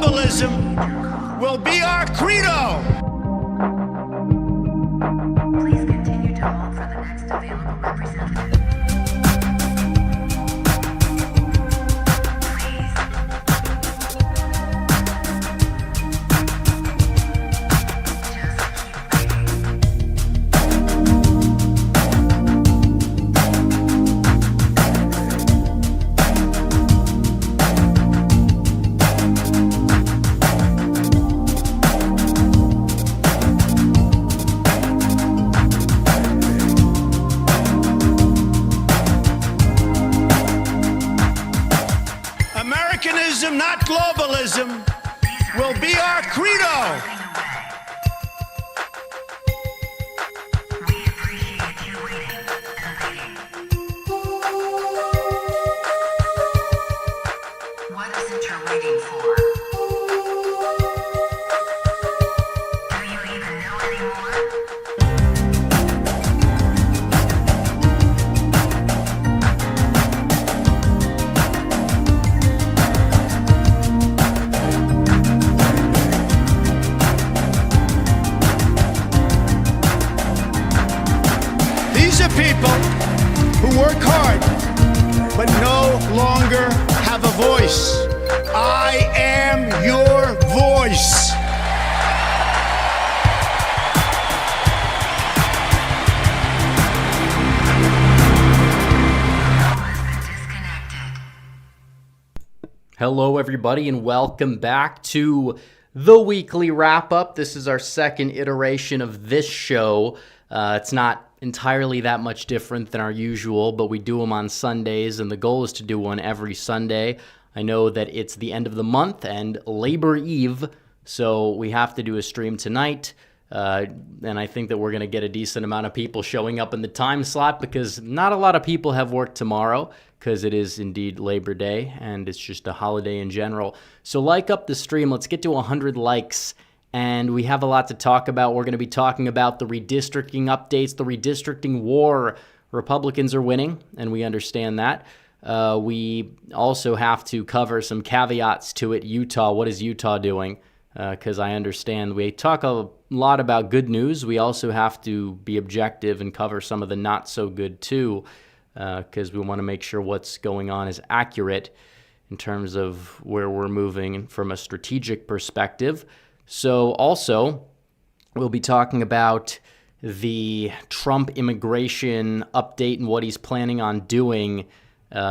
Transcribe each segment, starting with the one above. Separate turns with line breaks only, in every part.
globalism will be our credo.
Please continue to hold for the next available representative.
Americanism, not globalism, will be our credo.
We appreciate you waiting and waiting. What is it you're waiting for? Do you even know anymore?
These are people who work hard but no longer have a voice. I am your voice.
Disconnected.
Hello, everybody, and welcome back to the weekly wrap-up. This is our second iteration of this show. It's not entirely that much different than our usual, but we do them on Sundays, and the goal is to do one every Sunday. I know that it's the end of the month and Labor Eve, so we have to do a stream tonight. And I think that we're going to get a decent amount of people showing up in the time slot because not a lot of people have work tomorrow because it is indeed Labor Day and it's just a holiday in general. So like up the stream. Let's get to 100 likes. And we have a lot to talk about. We're going to be talking about the redistricting updates, the redistricting war. Republicans are winning, and we understand that. We also have to cover some caveats to it. Utah, what is Utah doing? Because I understand we talk a lot about good news. We also have to be objective and cover some of the not so good too, because we want to make sure what's going on is accurate in terms of where we're moving from a strategic perspective. So also, we'll be talking about the Trump immigration update and what he's planning on doing,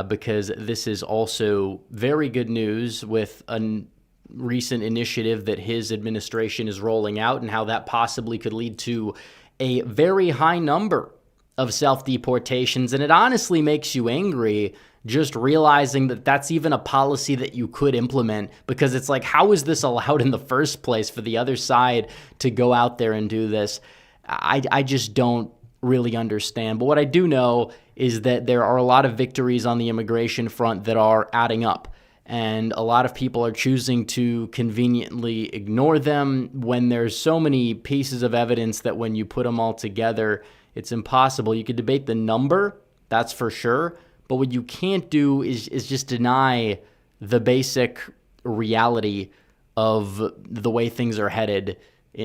because this is also very good news with a recent initiative that his administration is rolling out and how that possibly could lead to a very high number of self-deportations. And it honestly makes you angry just realizing that that's even a policy that you could implement, because it's like, how is this allowed in the first place for the other side to go out there and do this? I just don't really understand. But what I do know is that there are a lot of victories on the immigration front that are adding up. And a lot of people are choosing to conveniently ignore them when there's so many pieces of evidence that when you put them all together, it's impossible. You could debate the number, that's for sure. But what you can't do is just deny the basic reality of the way things are headed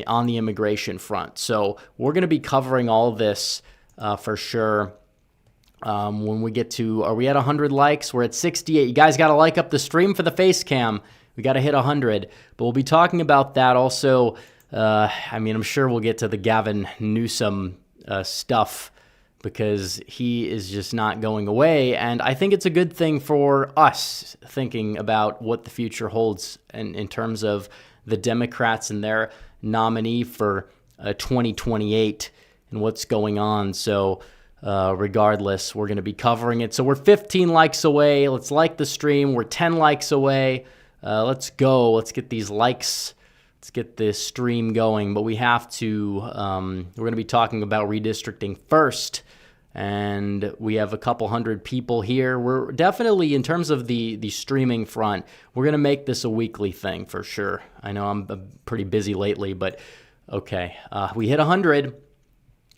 on the immigration front. So we're going to be covering all this for sure. When we get to, are we at 100 likes? We're at 68. You guys got to like up the stream for the face cam. We got to hit 100. But we'll be talking about that also. I'm sure we'll get to the Gavin Newsom stuff, because he is just not going away. And I think it's a good thing for us thinking about what the future holds in terms of the Democrats and their nominee for 2028 and what's going on. So regardless, we're going to be covering it. So we're 15 likes away. Let's like the stream. We're 10 likes away. Let's go. Let's get these likes. Let's get this stream going. But we have to, we're going to be talking about redistricting first. And we have a couple hundred people here. We're definitely, in terms of the streaming front, we're going to make this a weekly thing for sure. I know I'm pretty busy lately, but okay. We hit 100.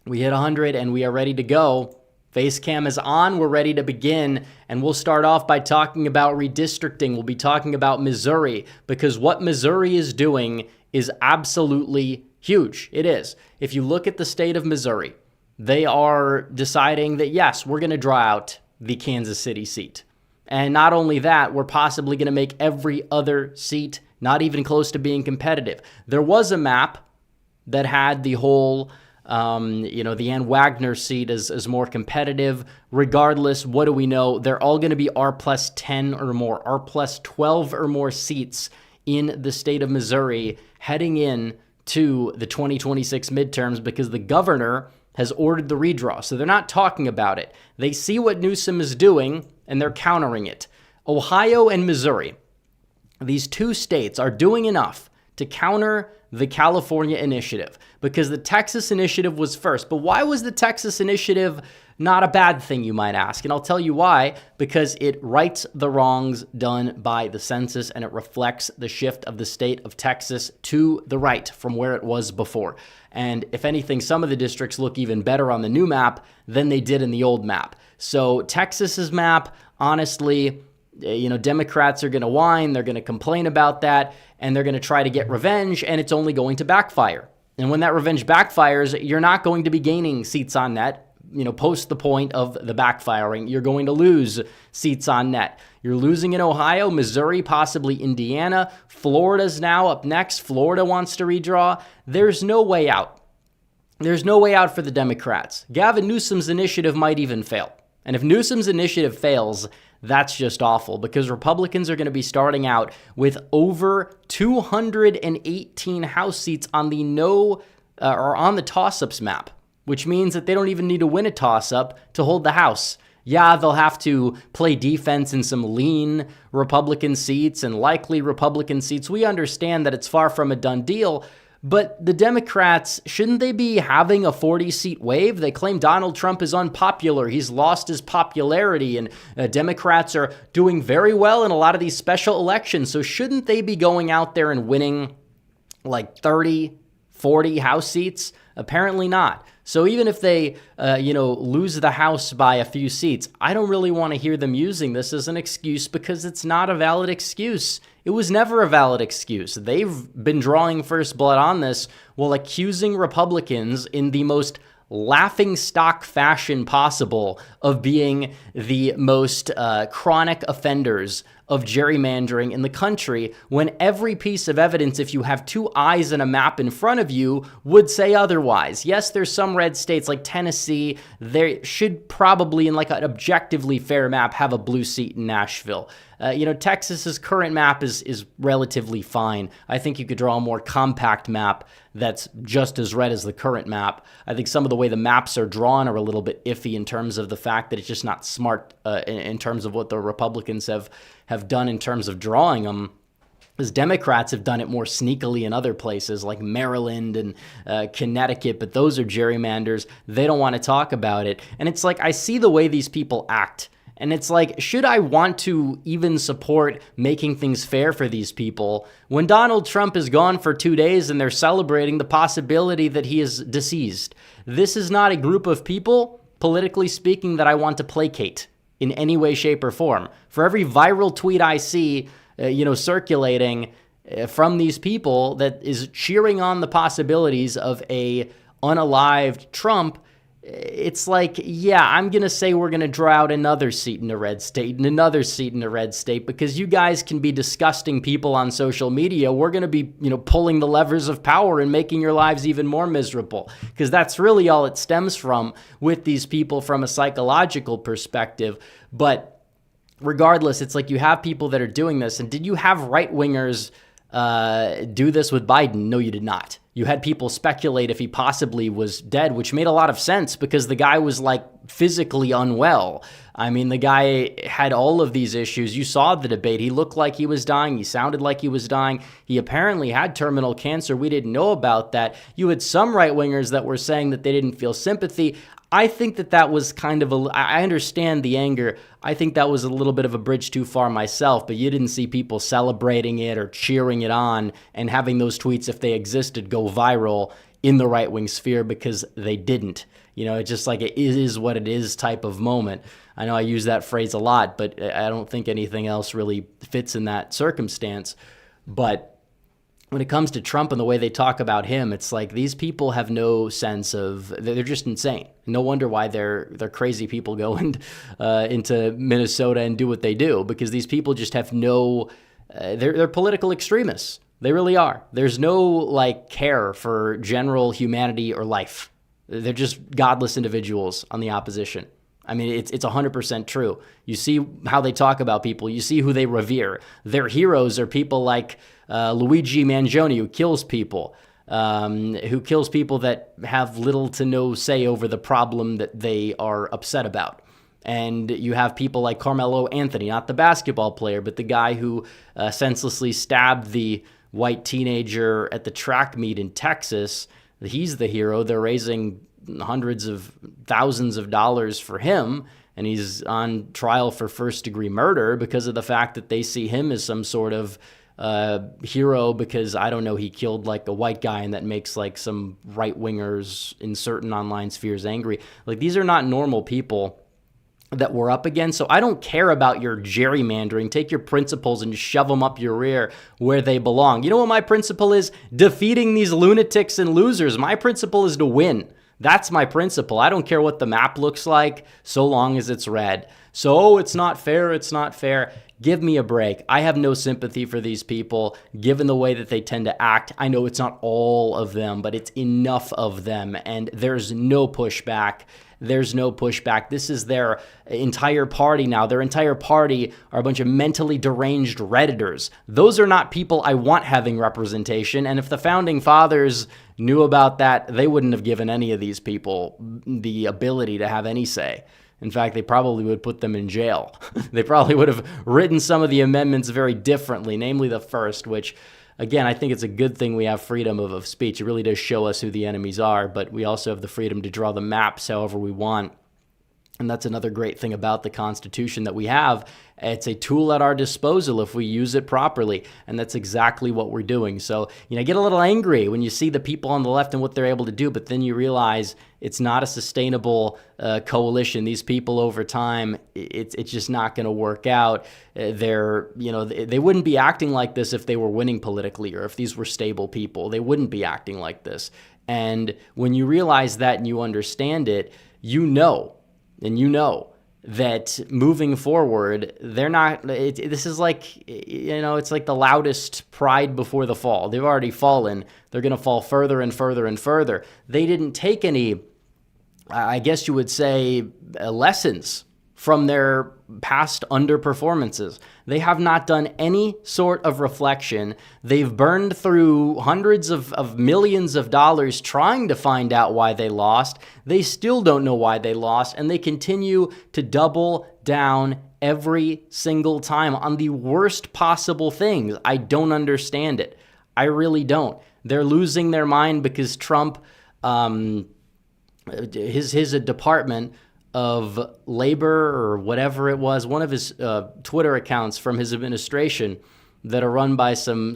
We hit 100 and we are ready to go. Facecam is on. We're ready to begin. And we'll start off by talking about redistricting. We'll be talking about Missouri, because what Missouri is doing is absolutely huge. It is. If you look at the state of Missouri, they are deciding that, yes, we're going to draw out the Kansas City seat. And not only that, we're possibly going to make every other seat not even close to being competitive. There was a map that had the whole, the Ann Wagner seat as more competitive. Regardless, what do we know? They're all going to be R plus 10 or more, R plus 12 or more seats in the state of Missouri heading in to the 2026 midterms, because the governor has ordered the redraw. So they're not talking about it. They see what Newsom is doing, and they're countering it. Ohio and Missouri, these two states, are doing enough to counter the California initiative, because the Texas initiative was first. But why was the Texas initiative not a bad thing, you might ask? And I'll tell you why. Because it rights the wrongs done by the census, and it reflects the shift of the state of Texas to the right from where it was before. And if anything, some of the districts look even better on the new map than they did in the old map. So Texas's map, honestly, Democrats are going to whine, they're going to complain about that, and they're going to try to get revenge, and it's only going to backfire. And when that revenge backfires, you're not going to be gaining seats on net. Post the point of the backfiring, you're going to lose seats on net. You're losing in Ohio, Missouri, possibly Indiana. Florida's now up next. Florida wants to redraw. There's no way out. There's no way out for the Democrats. Gavin Newsom's initiative might even fail. And if Newsom's initiative fails, that's just awful, because Republicans are going to be starting out with over 218 House seats on the on the toss-ups map, which means that they don't even need to win a toss-up to hold the House. Yeah, they'll have to play defense in some lean Republican seats and likely Republican seats. We understand that it's far from a done deal, but the Democrats, shouldn't they be having a 40-seat wave? They claim Donald Trump is unpopular. He's lost his popularity, and Democrats are doing very well in a lot of these special elections. So shouldn't they be going out there and winning like 30, 40 House seats? Apparently not. So even if they, lose the House by a few seats, I don't really want to hear them using this as an excuse, because it's not a valid excuse. It was never a valid excuse. They've been drawing first blood on this while accusing Republicans in the most laughingstock fashion possible of being the most chronic offenders of gerrymandering in the country, when every piece of evidence, if you have two eyes and a map in front of you, would say otherwise. Yes, there's some red states like Tennessee. They should probably, in like an objectively fair map, have a blue seat in Nashville. Texas's current map is relatively fine. I think you could draw a more compact map that's just as red as the current map. I think some of the way the maps are drawn are a little bit iffy in terms of the fact that it's just not smart in terms of what the Republicans have done in terms of drawing them. As Democrats have done it more sneakily in other places like Maryland and Connecticut, but those are gerrymanders. They don't want to talk about it. And it's like, I see the way these people act. And it's like, should I want to even support making things fair for these people when Donald Trump is gone for 2 days and they're celebrating the possibility that he is deceased? This is not a group of people, politically speaking, that I want to placate in any way, shape, or form. For every viral tweet I see, circulating from these people that is cheering on the possibilities of a unalived Trump, it's like, yeah, I'm going to say we're going to draw out another seat in a red state and another seat in a red state, because you guys can be disgusting people on social media. We're going to be, pulling the levers of power and making your lives even more miserable, because that's really all it stems from with these people from a psychological perspective. But regardless, it's like you have people that are doing this. And did you have right-wingers do this with Biden? No, you did not. You had people speculate if he possibly was dead, which made a lot of sense because the guy was like physically unwell. I mean, the guy had all of these issues. You saw the debate. He looked like he was dying. He sounded like he was dying. He apparently had terminal cancer. We didn't know about that. You had some right-wingers that were saying that they didn't feel sympathy. I think that was kind of I understand the anger. I think that was a little bit of a bridge too far myself, but you didn't see people celebrating it or cheering it on and having those tweets, if they existed, go viral in the right-wing sphere, because they didn't. It's just like it is what it is type of moment. I know I use that phrase a lot, but I don't think anything else really fits in that circumstance. But when it comes to Trump and the way they talk about him, it's like these people have no sense of, they're just insane. No wonder why they're crazy people go into Minnesota and do what they do, because these people just have no, they're political extremists. They really are. There's no care for general humanity or life. They're just godless individuals on the opposition. I mean, it's 100% true. You see how they talk about people. You see who they revere. Their heroes are people like Luigi Mangione, who kills people that have little to no say over the problem that they are upset about. And you have people like Carmelo Anthony, not the basketball player, but the guy who senselessly stabbed the white teenager at the track meet in Texas. He's the hero. They're raising hundreds of thousands of dollars for him, and he's on trial for first-degree murder because of the fact that they see him as some sort of hero because, I don't know, he killed a white guy, and that makes some right-wingers in certain online spheres angry. These are not normal people that we're up against. So I don't care about your gerrymandering. Take your principles and shove them up your rear where they belong. You know what my principle is? Defeating these lunatics and losers. My principle is to win. That's my principle. I don't care what the map looks like so long as it's red. So, it's not fair. It's not fair. Give me a break. I have no sympathy for these people, given the way that they tend to act. I know it's not all of them, but it's enough of them, and there's no pushback. There's no pushback. This is their entire party now. Their entire party are a bunch of mentally deranged Redditors. Those are not people I want having representation, and if the Founding Fathers knew about that, they wouldn't have given any of these people the ability to have any say. In fact, they probably would put them in jail. They probably would have written some of the amendments very differently, namely the first, which, again, I think it's a good thing we have freedom of speech. It really does show us who the enemies are, but we also have the freedom to draw the maps however we want. And that's another great thing about the Constitution that we have. It's a tool at our disposal if we use it properly, and that's exactly what we're doing. So, I get a little angry when you see the people on the left and what they're able to do, but then you realize it's not a sustainable coalition. These people over time, it's just not going to work out. They wouldn't be acting like this if they were winning politically or if these were stable people. They wouldn't be acting like this. And when you realize that and you understand it, you know that moving forward, they're not, this is it's like the loudest pride before the fall. They've already fallen. They're going to fall further and further and further. They didn't take any, I guess you would say, lessons from their past underperformances. They have not done any sort of reflection. They've burned through hundreds of millions of dollars trying to find out why they lost. They still don't know why they lost, and they continue to double down every single time on the worst possible things. I don't understand it. I really don't. They're losing their mind because Trump, his department of labor or whatever it was, one of his Twitter accounts from his administration that are run by some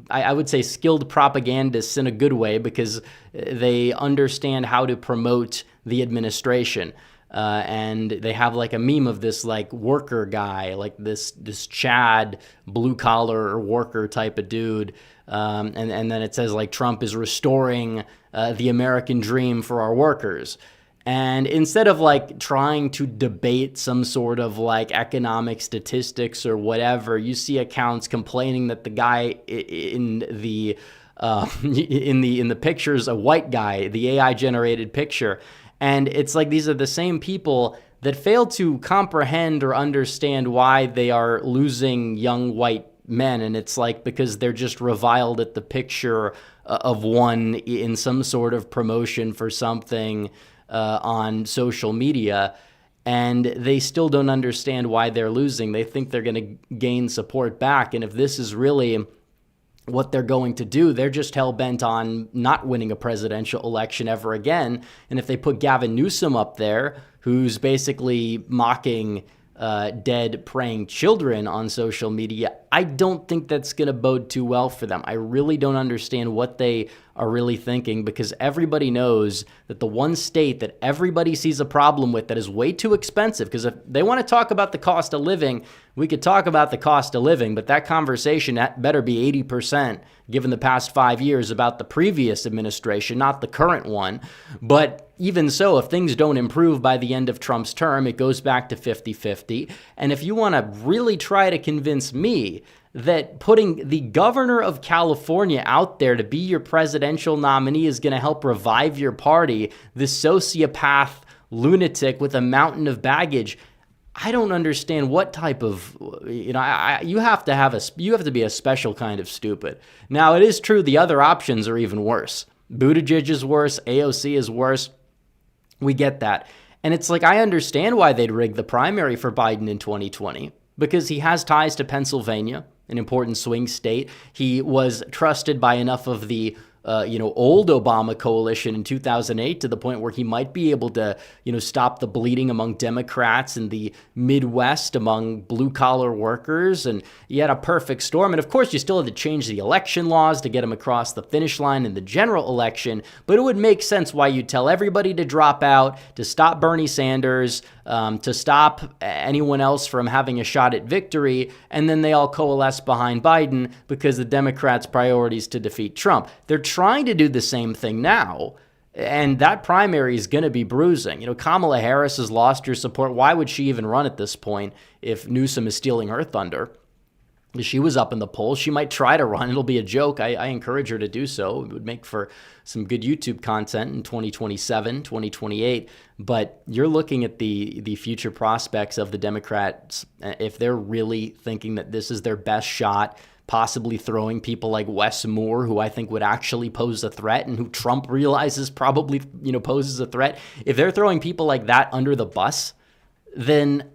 I would say skilled propagandists in a good way, because they understand how to promote the administration. And they have a meme of this worker guy, this Chad blue collar worker type of dude. And then it says Trump is restoring the American dream for our workers. And instead of trying to debate some sort of economic statistics or whatever, you see accounts complaining that the guy in the picture is a white guy, the AI generated picture. And it's these are the same people that fail to comprehend or understand why they are losing young white men. And it's because they're just reviled at the picture of one in some sort of promotion for something on social media, and they still don't understand why they're losing. They think they're going to gain support back, and if this is really what they're going to do, they're just hell-bent on not winning a presidential election ever again. And if they put Gavin Newsom up there, who's basically mocking dead praying children on social media, I don't think that's going to bode too well for them. I really don't understand what they are really thinking, because everybody knows that the one state that everybody sees a problem with that is way too expensive, because if they want to talk about the cost of living, we could talk about the cost of living, but that conversation better be 80%, given the past 5 years, about the previous administration, not the current one. But even so, if things don't improve by the end of Trump's term, it goes back to 50-50. And if you want to really try to convince me that putting the governor of California out there to be your presidential nominee is going to help revive your party, this sociopath lunatic with a mountain of baggage, I don't understand what type of, you have to be a special kind of stupid. Now, it is true the other options are even worse. Buttigieg is worse. AOC is worse. We get that. And it's like, I understand why they'd rig the primary for Biden in 2020, because he has ties to Pennsylvania, an important swing state. He was trusted by enough of the old Obama coalition in 2008 to the point where he might be able to, stop the bleeding among Democrats in the Midwest among blue-collar workers. And he had a perfect storm. And of course, you still had to change the election laws to get him across the finish line in the general election. But it would make sense why you tell everybody to drop out, to stop Bernie Sanders, to stop anyone else from having a shot at victory, and then they all coalesce behind Biden because the Democrats' priority is to defeat Trump. They're trying to do the same thing now, and that primary is going to be bruising. Kamala Harris has lost your support. Why would she even run at this point if Newsom is stealing her thunder? She was up in the polls. She might try to run. It'll be a joke. I encourage her to do so. It would make for some good YouTube content in 2027, 2028. But you're looking at the future prospects of the Democrats. If they're really thinking that this is their best shot, possibly throwing people like Wes Moore, who I think would actually pose a threat and who Trump realizes probably, poses a threat. If they're throwing people like that under the bus, then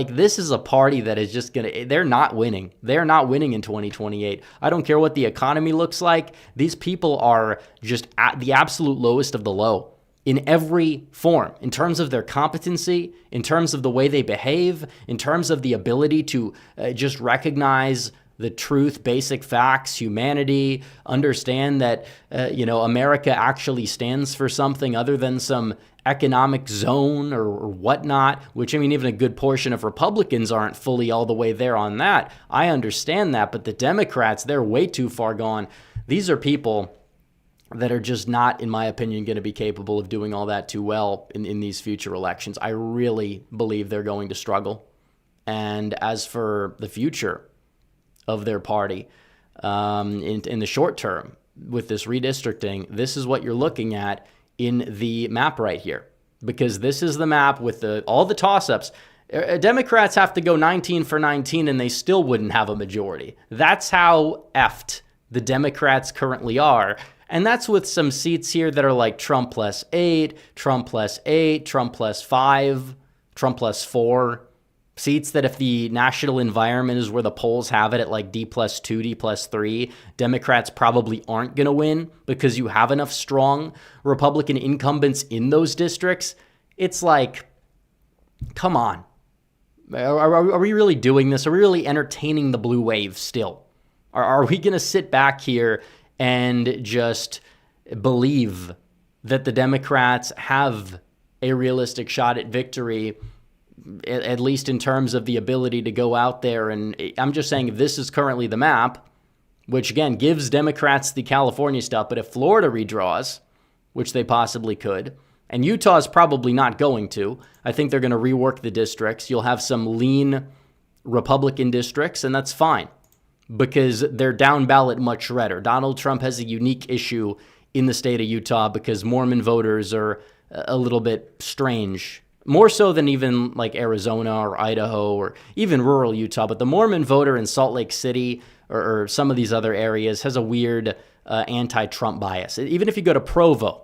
this is a party that is just they're not winning. They're not winning in 2028. I don't care what the economy looks like. These people are just at the absolute lowest of the low in every form, in terms of their competency, in terms of the way they behave, in terms of the ability to just recognize the truth, basic facts, humanity, understand that, America actually stands for something other than some economic zone or whatnot, which, even a good portion of Republicans aren't fully all the way there on that. I understand that, but the Democrats, they're way too far gone. These are people that are just not, in my opinion, going to be capable of doing all that too well in these future elections. I really believe they're going to struggle. And as for the future of their party, in the short term, with this redistricting, this is what you're looking at in the map right here, because this is the map with all the toss-ups. Democrats have to go 19 for 19 and they still wouldn't have a majority. That's how effed the Democrats currently are. And that's with some seats here that are like Trump plus 8, Trump plus 8, Trump plus 5, Trump plus 4. Seats that if the national environment is where the polls have it at like D plus 2, D plus 3, Democrats probably aren't going to win because you have enough strong Republican incumbents in those districts. It's like, come on. Are we really doing this? Are we really entertaining the blue wave still? Are we going to sit back here and just believe that the Democrats have a realistic shot at victory, at least in terms of the ability to go out there? And I'm just saying, if this is currently the map, which again gives Democrats the California stuff, but if Florida redraws, which they possibly could, and Utah's probably not going to, I think they're going to rework the districts. You'll have some lean Republican districts, and that's fine because they're down ballot much redder. Donald Trump has a unique issue in the state of Utah because Mormon voters are a little bit strange. More so than even like Arizona or Idaho or even rural Utah. But the Mormon voter in Salt Lake City or some of these other areas has a weird anti-Trump bias. Even if you go to Provo,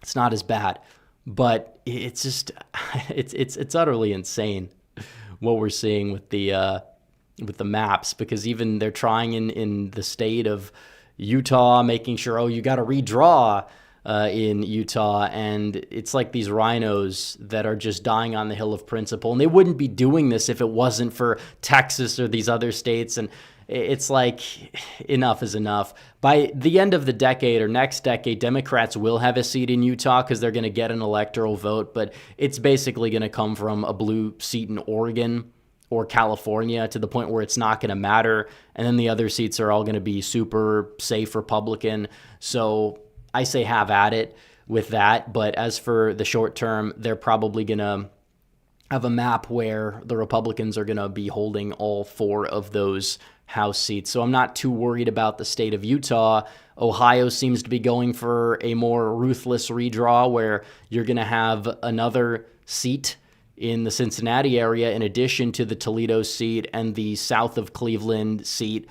it's not as bad. But it's just, it's utterly insane what we're seeing with the maps, because even they're trying in the state of Utah, making sure, you got to redraw in Utah, and it's like these rhinos that are just dying on the hill of principle, and they wouldn't be doing this if it wasn't for Texas or these other states. And it's like enough is enough. By the end of the decade or next decade, Democrats will have a seat in Utah because they're going to get an electoral vote, but it's basically going to come from a blue seat in Oregon or California to the point where it's not going to matter. And then the other seats are all going to be super safe Republican. So I say have at it with that. But as for the short term, they're probably going to have a map where the Republicans are going to be holding all 4 of those House seats. So I'm not too worried about the state of Utah. Ohio seems to be going for a more ruthless redraw where you're going to have another seat in the Cincinnati area in addition to the Toledo seat and the south of Cleveland seat.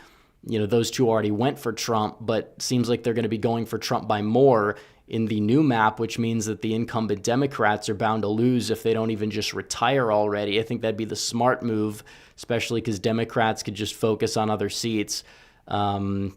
You know, those 2 already went for Trump, but seems like they're going to be going for Trump by more in the new map, which means that the incumbent Democrats are bound to lose if they don't even just retire already. I think that'd be the smart move, especially because Democrats could just focus on other seats. But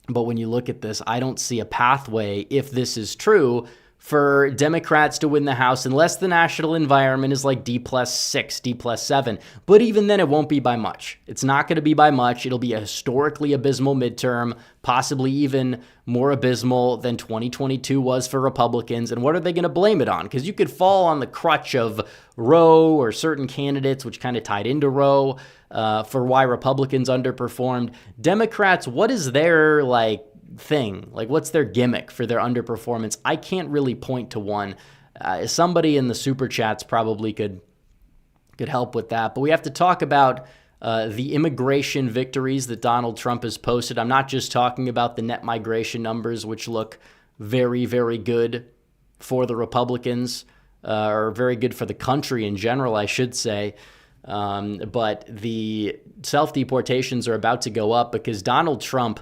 when you look at this, I don't see a pathway, if this is true, for Democrats to win the House unless the national environment is like D+6, D+7. But even then, it won't be by much. It's not going to be by much. It'll be a historically abysmal midterm, possibly even more abysmal than 2022 was for Republicans. And what are they going to blame it on? Because you could fall on the crutch of Roe or certain candidates, which kind of tied into Roe, for why Republicans underperformed. Democrats, what is their thing? What's their gimmick for their underperformance? I can't really point to one. Somebody in the super chats probably could help with that. But we have to talk about the immigration victories that Donald Trump has posted. I'm not just talking about the net migration numbers, which look very, very good for the Republicans, or very good for the country in general, I should say. But the self-deportations are about to go up because Donald Trump,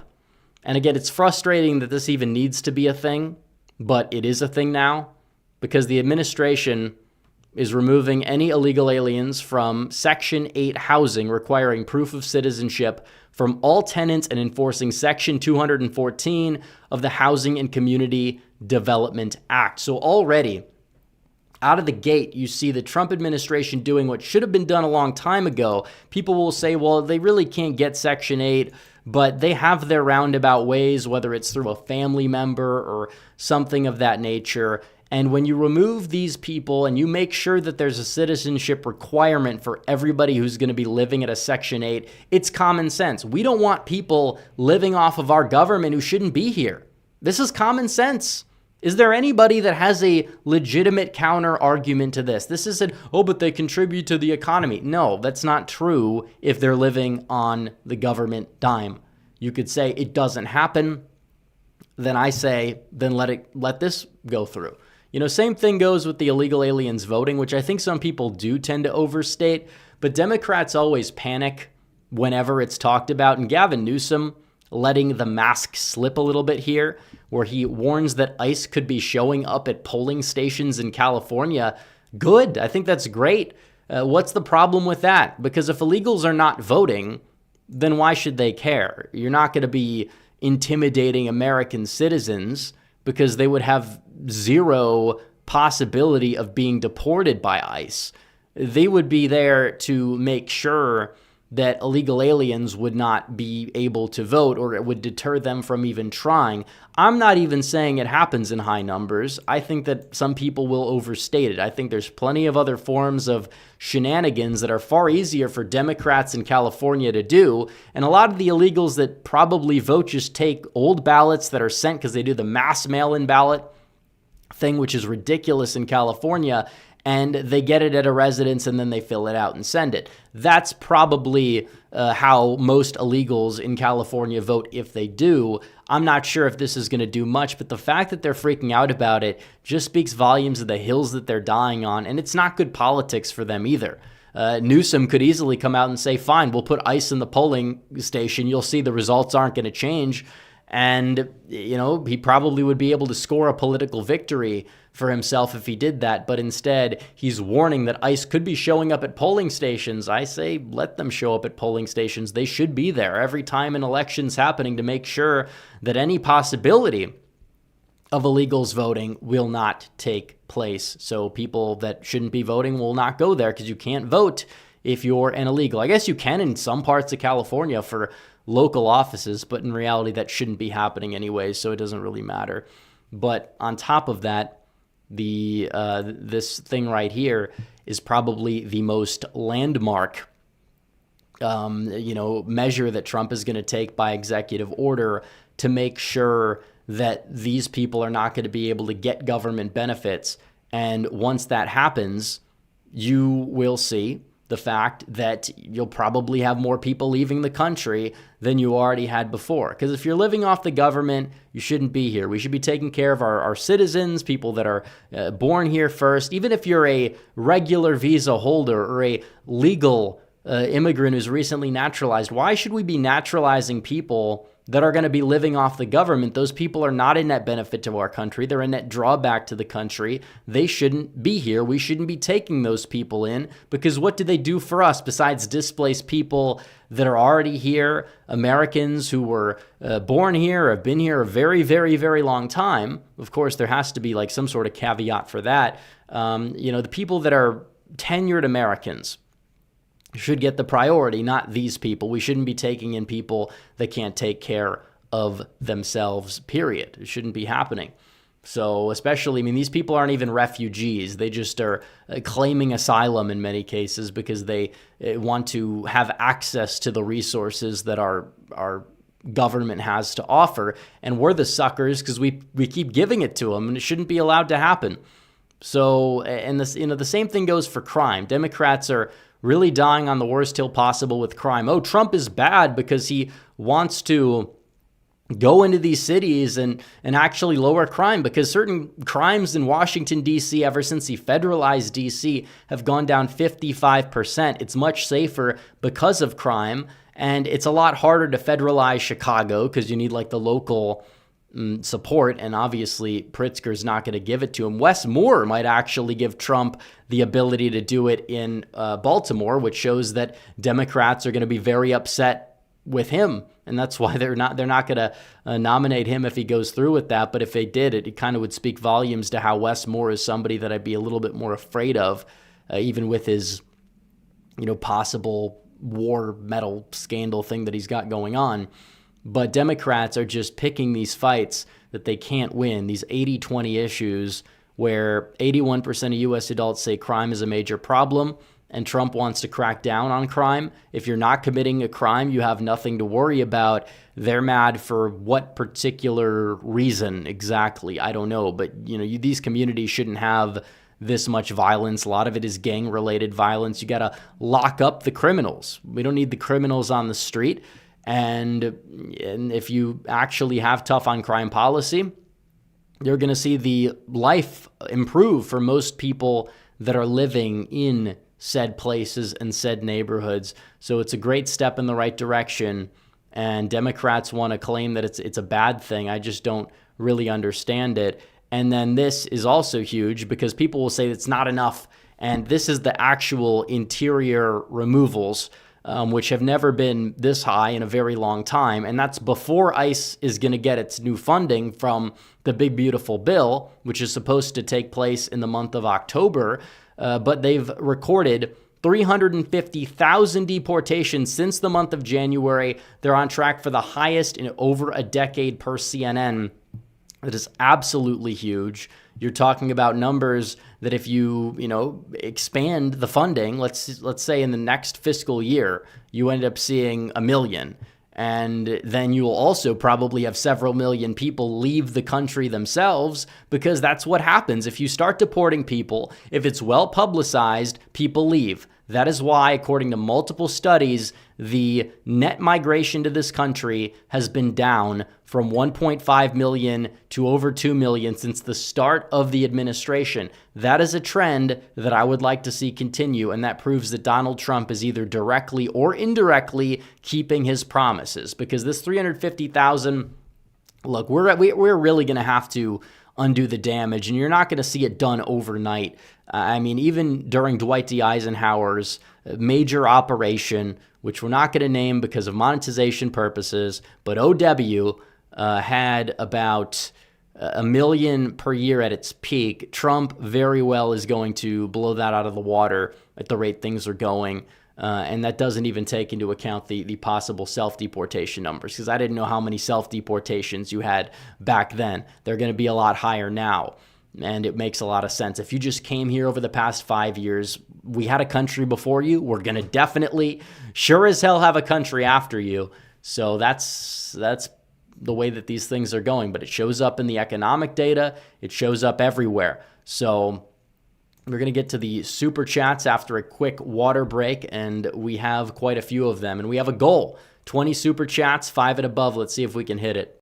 and again, it's frustrating that this even needs to be a thing, but it is a thing now because the administration is removing any illegal aliens from Section 8 housing requiring proof of citizenship from all tenants and enforcing Section 214 of the Housing and Community Development Act. So already, out of the gate, you see the Trump administration doing what should have been done a long time ago. People will say, well, they really can't get Section 8, but they have their roundabout ways, whether it's through a family member or something of that nature. And when you remove these people and you make sure that there's a citizenship requirement for everybody who's going to be living at a Section 8, it's common sense. We don't want people living off of our government who shouldn't be here. This is common sense. Is there anybody that has a legitimate counter argument to this? This isn't, oh, but they contribute to the economy. No, that's not true if they're living on the government dime. You could say it doesn't happen. Then I say, then let this go through. You know, same thing goes with the illegal aliens voting, which I think some people do tend to overstate, but Democrats always panic whenever it's talked about. And Gavin Newsom letting the mask slip a little bit here, where he warns that ICE could be showing up at polling stations in California. Good. I think that's great. What's the problem with that? Because if illegals are not voting, then why should they care? You're not going to be intimidating American citizens because they would have zero possibility of being deported by ICE. They would be there to make sure that illegal aliens would not be able to vote, or it would deter them from even trying. I'm not even saying it happens in high numbers. I think that some people will overstate it. I think there's plenty of other forms of shenanigans that are far easier for Democrats in California to do. And a lot of the illegals that probably vote just take old ballots that are sent because they do the mass mail-in ballot thing, which is ridiculous in California, and they get it at a residence and then they fill it out and send it. That's probably how most illegals in California vote if they do. I'm not sure if this is going to do much, but the fact that they're freaking out about it just speaks volumes of the hills that they're dying on, and it's not good politics for them either. Newsom could easily come out and say, fine, we'll put ICE in the polling station. You'll see the results aren't going to change. And, you know, he probably would be able to score a political victory for himself if he did that. But instead, he's warning that ICE could be showing up at polling stations. I say, let them show up at polling stations. They should be there every time an election's happening to make sure that any possibility of illegals voting will not take place. So people that shouldn't be voting will not go there because you can't vote if you're an illegal. I guess you can in some parts of California for local offices, but in reality, that shouldn't be happening anyway, so it doesn't really matter. But on top of that, this thing right here is probably the most landmark measure that Trump is going to take by executive order to make sure that these people are not going to be able to get government benefits. And once that happens, you will see the fact that you'll probably have more people leaving the country than you already had before. Because if you're living off the government, you shouldn't be here. We should be taking care of our citizens, people that are born here first. Even if you're a regular visa holder or a legal immigrant who's recently naturalized, why should we be naturalizing people that are going to be living off the government? Those people are not a net benefit to our country. They're a net drawback to the country. They shouldn't be here. We shouldn't be taking those people in, because what do they do for us besides displace people that are already here, Americans who were born here, have been here a very, very, very long time? Of course, there has to be like some sort of caveat for that. The people that are tenured Americans should get the priority, not these people. We shouldn't be taking in people that can't take care of themselves, period. It shouldn't be happening. So especially, these people aren't even refugees. They just are claiming asylum in many cases because they want to have access to the resources that our government has to offer. And we're the suckers because we keep giving it to them, and it shouldn't be allowed to happen. So, and this, the same thing goes for crime. Democrats are really dying on the worst hill possible with crime. Oh, Trump is bad because he wants to go into these cities and actually lower crime, because certain crimes in Washington, D.C., ever since he federalized D.C., have gone down 55%. It's much safer because of crime, and it's a lot harder to federalize Chicago because you need like the local support, and obviously Pritzker's not going to give it to him. Wes Moore might actually give Trump the ability to do it in Baltimore, which shows that Democrats are going to be very upset with him, and that's why they're not going to nominate him if he goes through with that. But if they did, it kind of would speak volumes to how Wes Moore is somebody that I'd be a little bit more afraid of, even with his possible war medal scandal thing that he's got going on. But Democrats are just picking these fights that they can't win, these 80-20 issues where 81% of U.S. adults say crime is a major problem, and Trump wants to crack down on crime. If you're not committing a crime, you have nothing to worry about. They're mad for what particular reason exactly? I don't know. But, these communities shouldn't have this much violence. A lot of it is gang-related violence. You got to lock up the criminals. We don't need the criminals on the street. And if you actually have tough on crime policy, you're going to see the life improve for most people that are living in said places and said neighborhoods. So it's a great step in the right direction. And Democrats want to claim that it's a bad thing. I just don't really understand it. And then this is also huge because people will say it's not enough. And this is the actual interior removals, which have never been this high in a very long time. And that's before ICE is going to get its new funding from the big, beautiful bill, which is supposed to take place in the month of October. But they've recorded 350,000 deportations since the month of January. They're on track for the highest in over a decade per CNN. That is absolutely huge. You're talking about numbers that if you expand the funding, let's say in the next fiscal year, you end up seeing 1 million. And then you'll also probably have several million people leave the country themselves, because that's what happens. If you start deporting people, if it's well publicized, people leave. That is why, according to multiple studies, the net migration to this country has been down from 1.5 million to over 2 million since the start of the administration. That is a trend that I would like to see continue, and that proves that Donald Trump is either directly or indirectly keeping his promises, because this 350,000, look, we're really going to have to undo the damage, and you're not going to see it done overnight. Even during Dwight D. Eisenhower's major operation, which we're not going to name because of monetization purposes, but OW had about 1 million per year at its peak. Trump very well is going to blow that out of the water at the rate things are going. And that doesn't even take into account the possible self-deportation numbers, because I didn't know how many self-deportations you had back then. They're going to be a lot higher now. And it makes a lot of sense. If you just came here over the past 5 years, we had a country before you. We're going to definitely, sure as hell, have a country after you. So that's the way that these things are going. But it shows up in the economic data. It shows up everywhere. So we're going to get to the super chats after a quick water break, and we have quite a few of them. And we have a goal, 20 super chats, 5 and above. Let's see if we can hit it.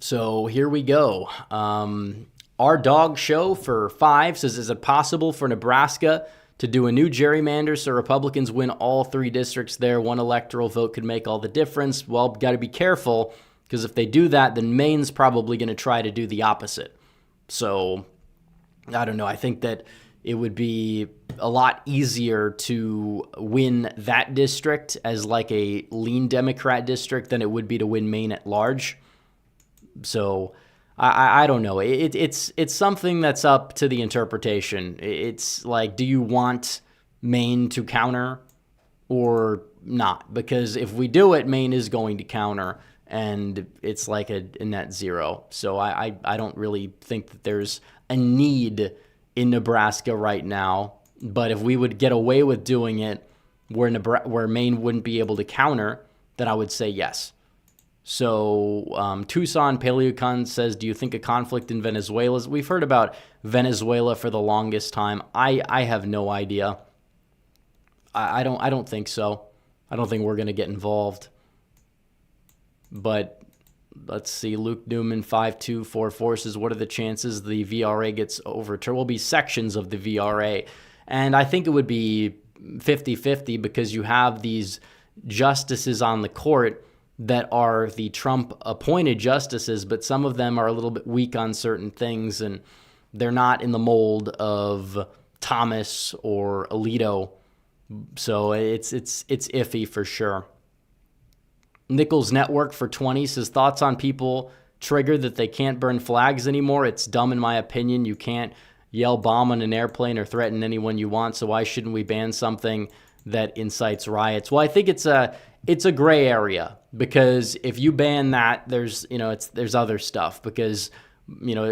So here we go. Our dog show for 5 says, is it possible for Nebraska to do a new gerrymander so Republicans win all 3 districts there? One electoral vote could make all the difference. Well, got to be careful, because if they do that, then Maine's probably going to try to do the opposite. So I don't know. I think that it would be a lot easier to win that district as like a lean Democrat district than it would be to win Maine at large. So I don't know. It's something that's up to the interpretation. It's like, do you want Maine to counter or not? Because if we do it, Maine is going to counter, and it's like a net zero. So I don't really think that there's a need in Nebraska right now. But if we would get away with doing it where Maine wouldn't be able to counter, then I would say yes. So Tucson Paleocon says, do you think a conflict in Venezuela? We've heard about Venezuela for the longest time. I have no idea. I don't think so. I don't think we're going to get involved. But let's see. Luke Newman 5244 says, what are the chances the VRA gets overturned? Will be sections of the VRA. And I think it would be 50-50, because you have these justices on the court that are the Trump-appointed justices, but some of them are a little bit weak on certain things, and they're not in the mold of Thomas or Alito. So it's iffy for sure. Nichols Network for 20 says, thoughts on people triggered that they can't burn flags anymore? It's dumb in my opinion. You can't yell bomb on an airplane or threaten anyone you want, so why shouldn't we ban something that incites riots? Well, I think it's a gray area, because if you ban that, there's other stuff, because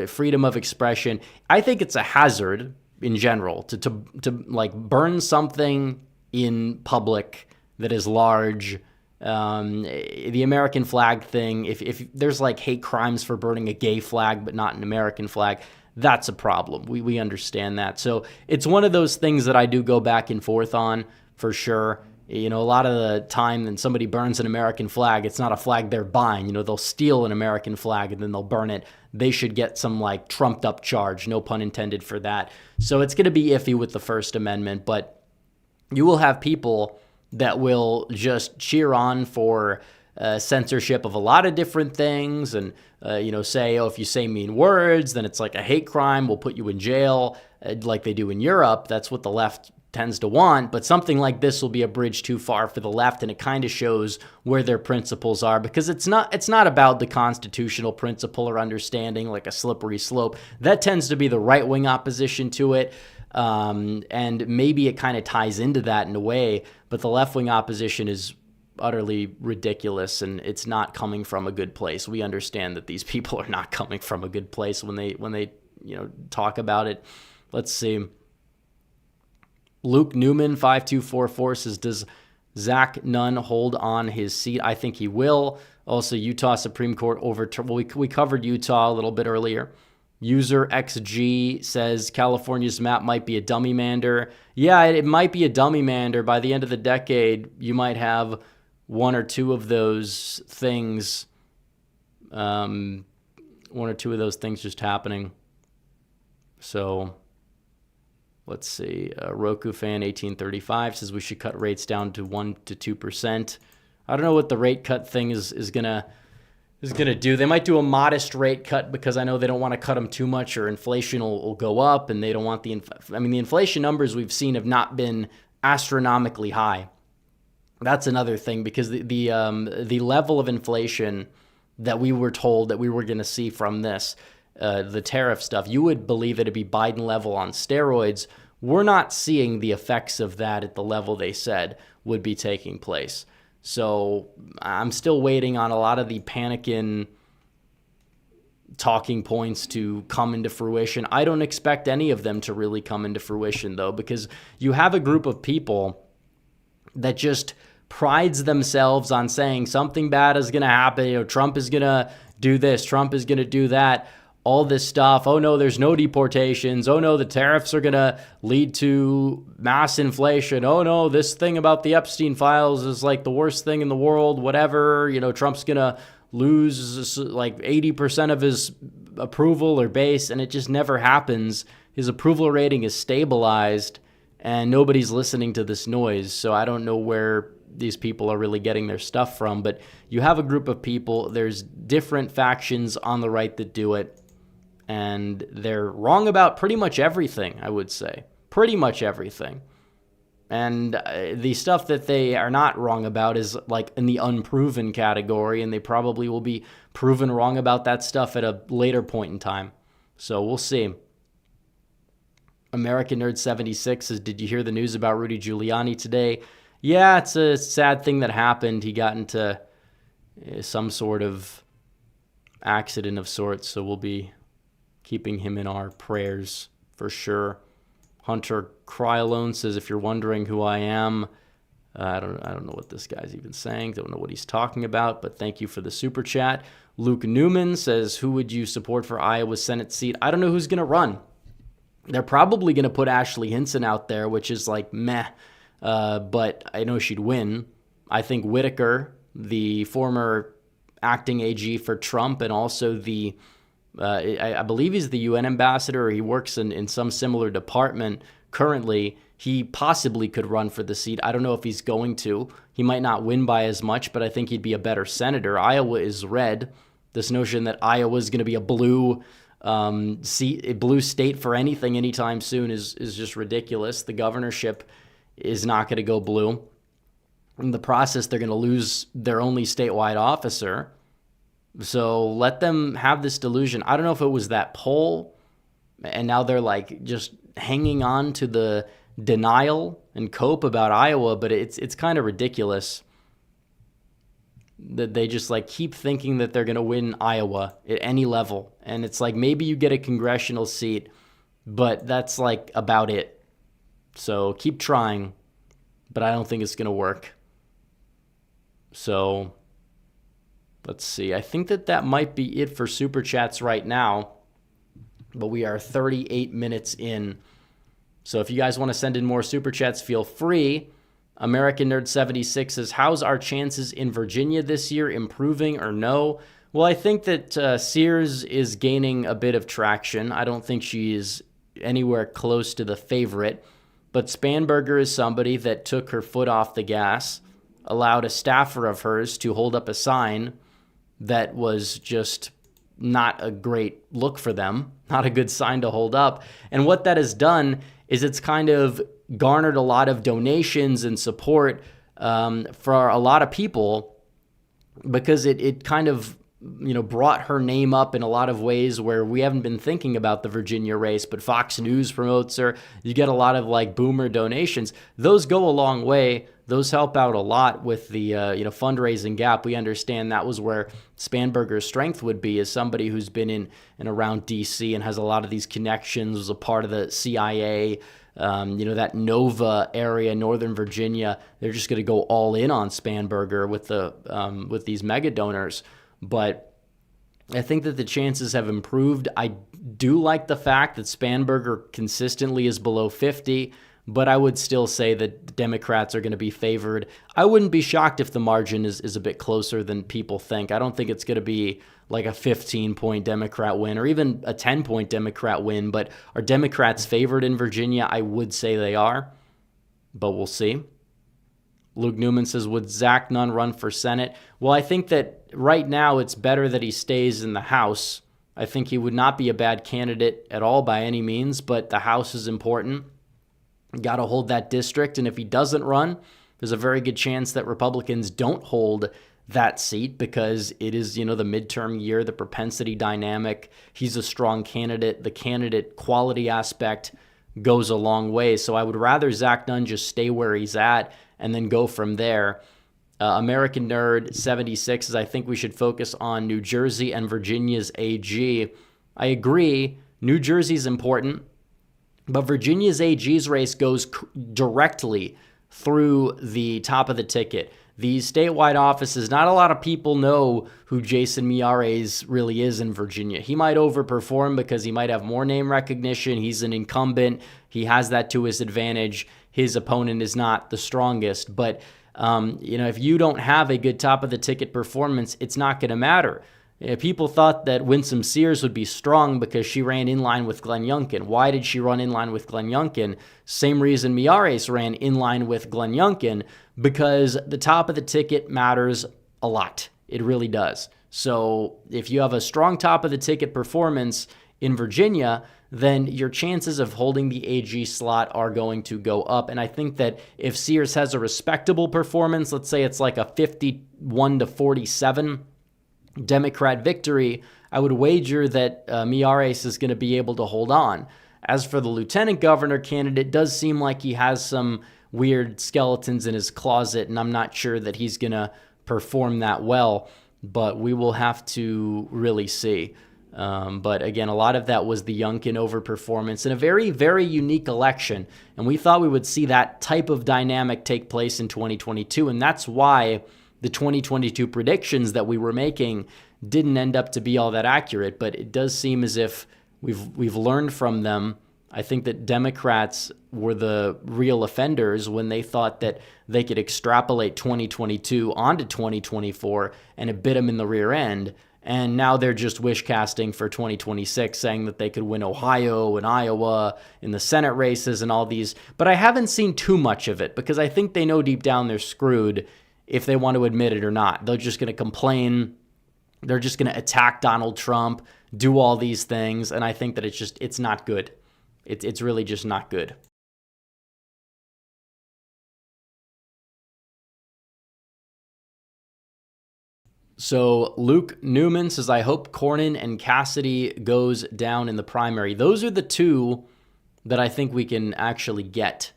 freedom of expression. I think it's a hazard in general to like burn something in public that is large. The American flag thing, if there's like hate crimes for burning a gay flag but not an American flag, that's a problem. We understand that. So it's one of those things that I do go back and forth on for sure. A lot of the time when somebody burns an American flag, it's not a flag they're buying. They'll steal an American flag and then they'll burn it. They should get some like trumped up charge, no pun intended for that. So it's going to be iffy with the First Amendment, but you will have people that will just cheer on for censorship of a lot of different things, and say, if you say mean words, then it's like a hate crime. We'll put you in jail, like they do in Europe. That's what the left tends to want. But something like this will be a bridge too far for the left, and it kind of shows where their principles are, because it's not about the constitutional principle or understanding, like a slippery slope. That tends to be the right-wing opposition to it. And maybe it kind of ties into that in a way, but the left-wing opposition is utterly ridiculous, and it's not coming from a good place. We understand that these people are not coming from a good place when they talk about it. Let's see. Luke Newman 5244 says, does Zach Nunn hold on his seat? I think he will. Also, Utah Supreme Court overturned. Well, we covered Utah a little bit earlier. User XG says California's map might be a dummy mander. Yeah, it might be a dummy mander. By the end of the decade, you might have one or two of those things. One or two of those things just happening. So let's see. Roku fan 1835 says we should cut rates down to 1 to 2%. I don't know what the rate cut thing is gonna do. They might do a modest rate cut, because I know they don't want to cut them too much, or inflation will go up, and they don't want the inflation numbers we've seen have not been astronomically high. That's another thing, because the level of inflation that we were told that we were going to see from this, the tariff stuff, you would believe it'd be Biden level on steroids. We're not seeing the effects of that at the level they said would be taking place. So I'm still waiting on a lot of the panicking talking points to come into fruition. I don't expect any of them to really come into fruition, though, because you have a group of people that just prides themselves on saying something bad is going to happen. Trump is going to do this. Trump is going to do that. All this stuff. Oh, no, there's no deportations. Oh, no, the tariffs are going to lead to mass inflation. Oh, no, this thing about the Epstein files is like the worst thing in the world, whatever. Trump's going to lose like 80% of his approval or base, and it just never happens. His approval rating is stabilized, and nobody's listening to this noise. So I don't know where these people are really getting their stuff from, but you have a group of people. There's different factions on the right that do it, and they're wrong about pretty much everything, I would say. Pretty much everything. And the stuff that they are not wrong about is like in the unproven category, and they probably will be proven wrong about that stuff at a later point in time. So we'll see. American Nerd 76 says, did you hear the news about Rudy Giuliani today? Yeah, it's a sad thing that happened. He got into some sort of accident of sorts, so we'll be keeping him in our prayers for sure. Hunter Cryalone says, if you're wondering who I am, I don't know what this guy's even saying. Don't know what he's talking about, but thank you for the super chat. Luke Newman says, who would you support for Iowa Senate seat? I don't know who's going to run. They're probably going to put Ashley Hinson out there, which is like meh, but I know she'd win. I think Whitaker, the former acting AG for Trump, and also the I believe he's the UN ambassador, or he works in some similar department currently. He possibly could run for the seat. I don't know if he's going to. He might not win by as much, but I think he'd be a better senator. Iowa is red. This notion that Iowa is going to be a blue state for anything anytime soon is just ridiculous. The governorship is not going to go blue. In the process, they're going to lose their only statewide officer. So let them have this delusion. I don't know if it was that poll, and now they're like just hanging on to the denial and cope about Iowa, but it's kind of ridiculous that they just like keep thinking that they're going to win Iowa at any level. And it's like maybe you get a congressional seat, but that's like about it. So keep trying, but I don't think it's going to work. So let's see. I think that might be it for Super Chats right now, but we are 38 minutes in. So if you guys want to send in more Super Chats, feel free. American Nerd 76 says, how's our chances in Virginia this year, improving or no? Well, I think that Sears is gaining a bit of traction. I don't think she is anywhere close to the favorite, but Spanberger is somebody that took her foot off the gas, allowed a staffer of hers to hold up a sign that was just not a great look for them, not a good sign to hold up. And what that has done is it's kind of garnered a lot of donations and support for a lot of people, because it kind of brought her name up in a lot of ways where we haven't been thinking about the Virginia race, but Fox News promotes her. You get a lot of like boomer donations. Those go a long way. Those help out a lot with the fundraising gap. We understand that was where Spanberger's strength would be, as somebody who's been in and around D.C. and has a lot of these connections, was a part of the CIA, that Nova area, Northern Virginia. They're just going to go all in on Spanberger with these mega donors. But I think that the chances have improved. I do like the fact that Spanberger consistently is below 50, but I would still say that Democrats are going to be favored. I wouldn't be shocked if the margin is a bit closer than people think. I don't think it's going to be like a 15-point Democrat win or even a 10-point Democrat win, but are Democrats favored in Virginia? I would say they are, but we'll see. Luke Newman says, would Zach Nunn run for Senate? Well, I think that right now it's better that he stays in the House. I think he would not be a bad candidate at all by any means, but the House is important. Got to hold that district, and if he doesn't run, there's a very good chance that Republicans don't hold that seat because it is, the midterm year, the propensity dynamic. He's a strong candidate. The candidate quality aspect goes a long way. So I would rather Zach Nunn just stay where he's at and then go from there. American Nerd 76 says, I think we should focus on New Jersey and Virginia's AG. I agree. New Jersey's important, but Virginia's AG's race goes directly through the top of the ticket. These statewide offices, not a lot of people know who Jason Miyares really is in Virginia. He might overperform because he might have more name recognition. He's an incumbent. He has that to his advantage. His opponent is not the strongest. But, if you don't have a good top of the ticket performance, it's not going to matter. People thought that Winsome Sears would be strong because she ran in line with Glenn Youngkin. Why did she run in line with Glenn Youngkin? Same reason Miyares ran in line with Glenn Youngkin, because the top of the ticket matters a lot. It really does. So if you have a strong top of the ticket performance in Virginia, then your chances of holding the AG slot are going to go up. And I think that if Sears has a respectable performance, let's say it's like a 51-47 Democrat victory, I would wager that Miyares is going to be able to hold on. As for the lieutenant governor candidate, it does seem like he has some weird skeletons in his closet, and I'm not sure that he's going to perform that well, but we will have to really see. But again, a lot of that was the Youngkin overperformance in a very, very unique election, and we thought we would see that type of dynamic take place in 2022, and that's why the 2022 predictions that we were making didn't end up to be all that accurate, but it does seem as if we've learned from them. I think that Democrats were the real offenders when they thought that they could extrapolate 2022 onto 2024 and it bit them in the rear end. And now they're just wish casting for 2026, saying that they could win Ohio and Iowa in the Senate races and all these. But I haven't seen too much of it because I think they know deep down they're screwed if they want to admit it or not. They're just going to complain. They're just going to attack Donald Trump, do all these things. And I think that it's not good. It's really just not good. So Luke Newman says, I hope Cornyn and Cassidy goes down in the primary. Those are the two that I think we can actually get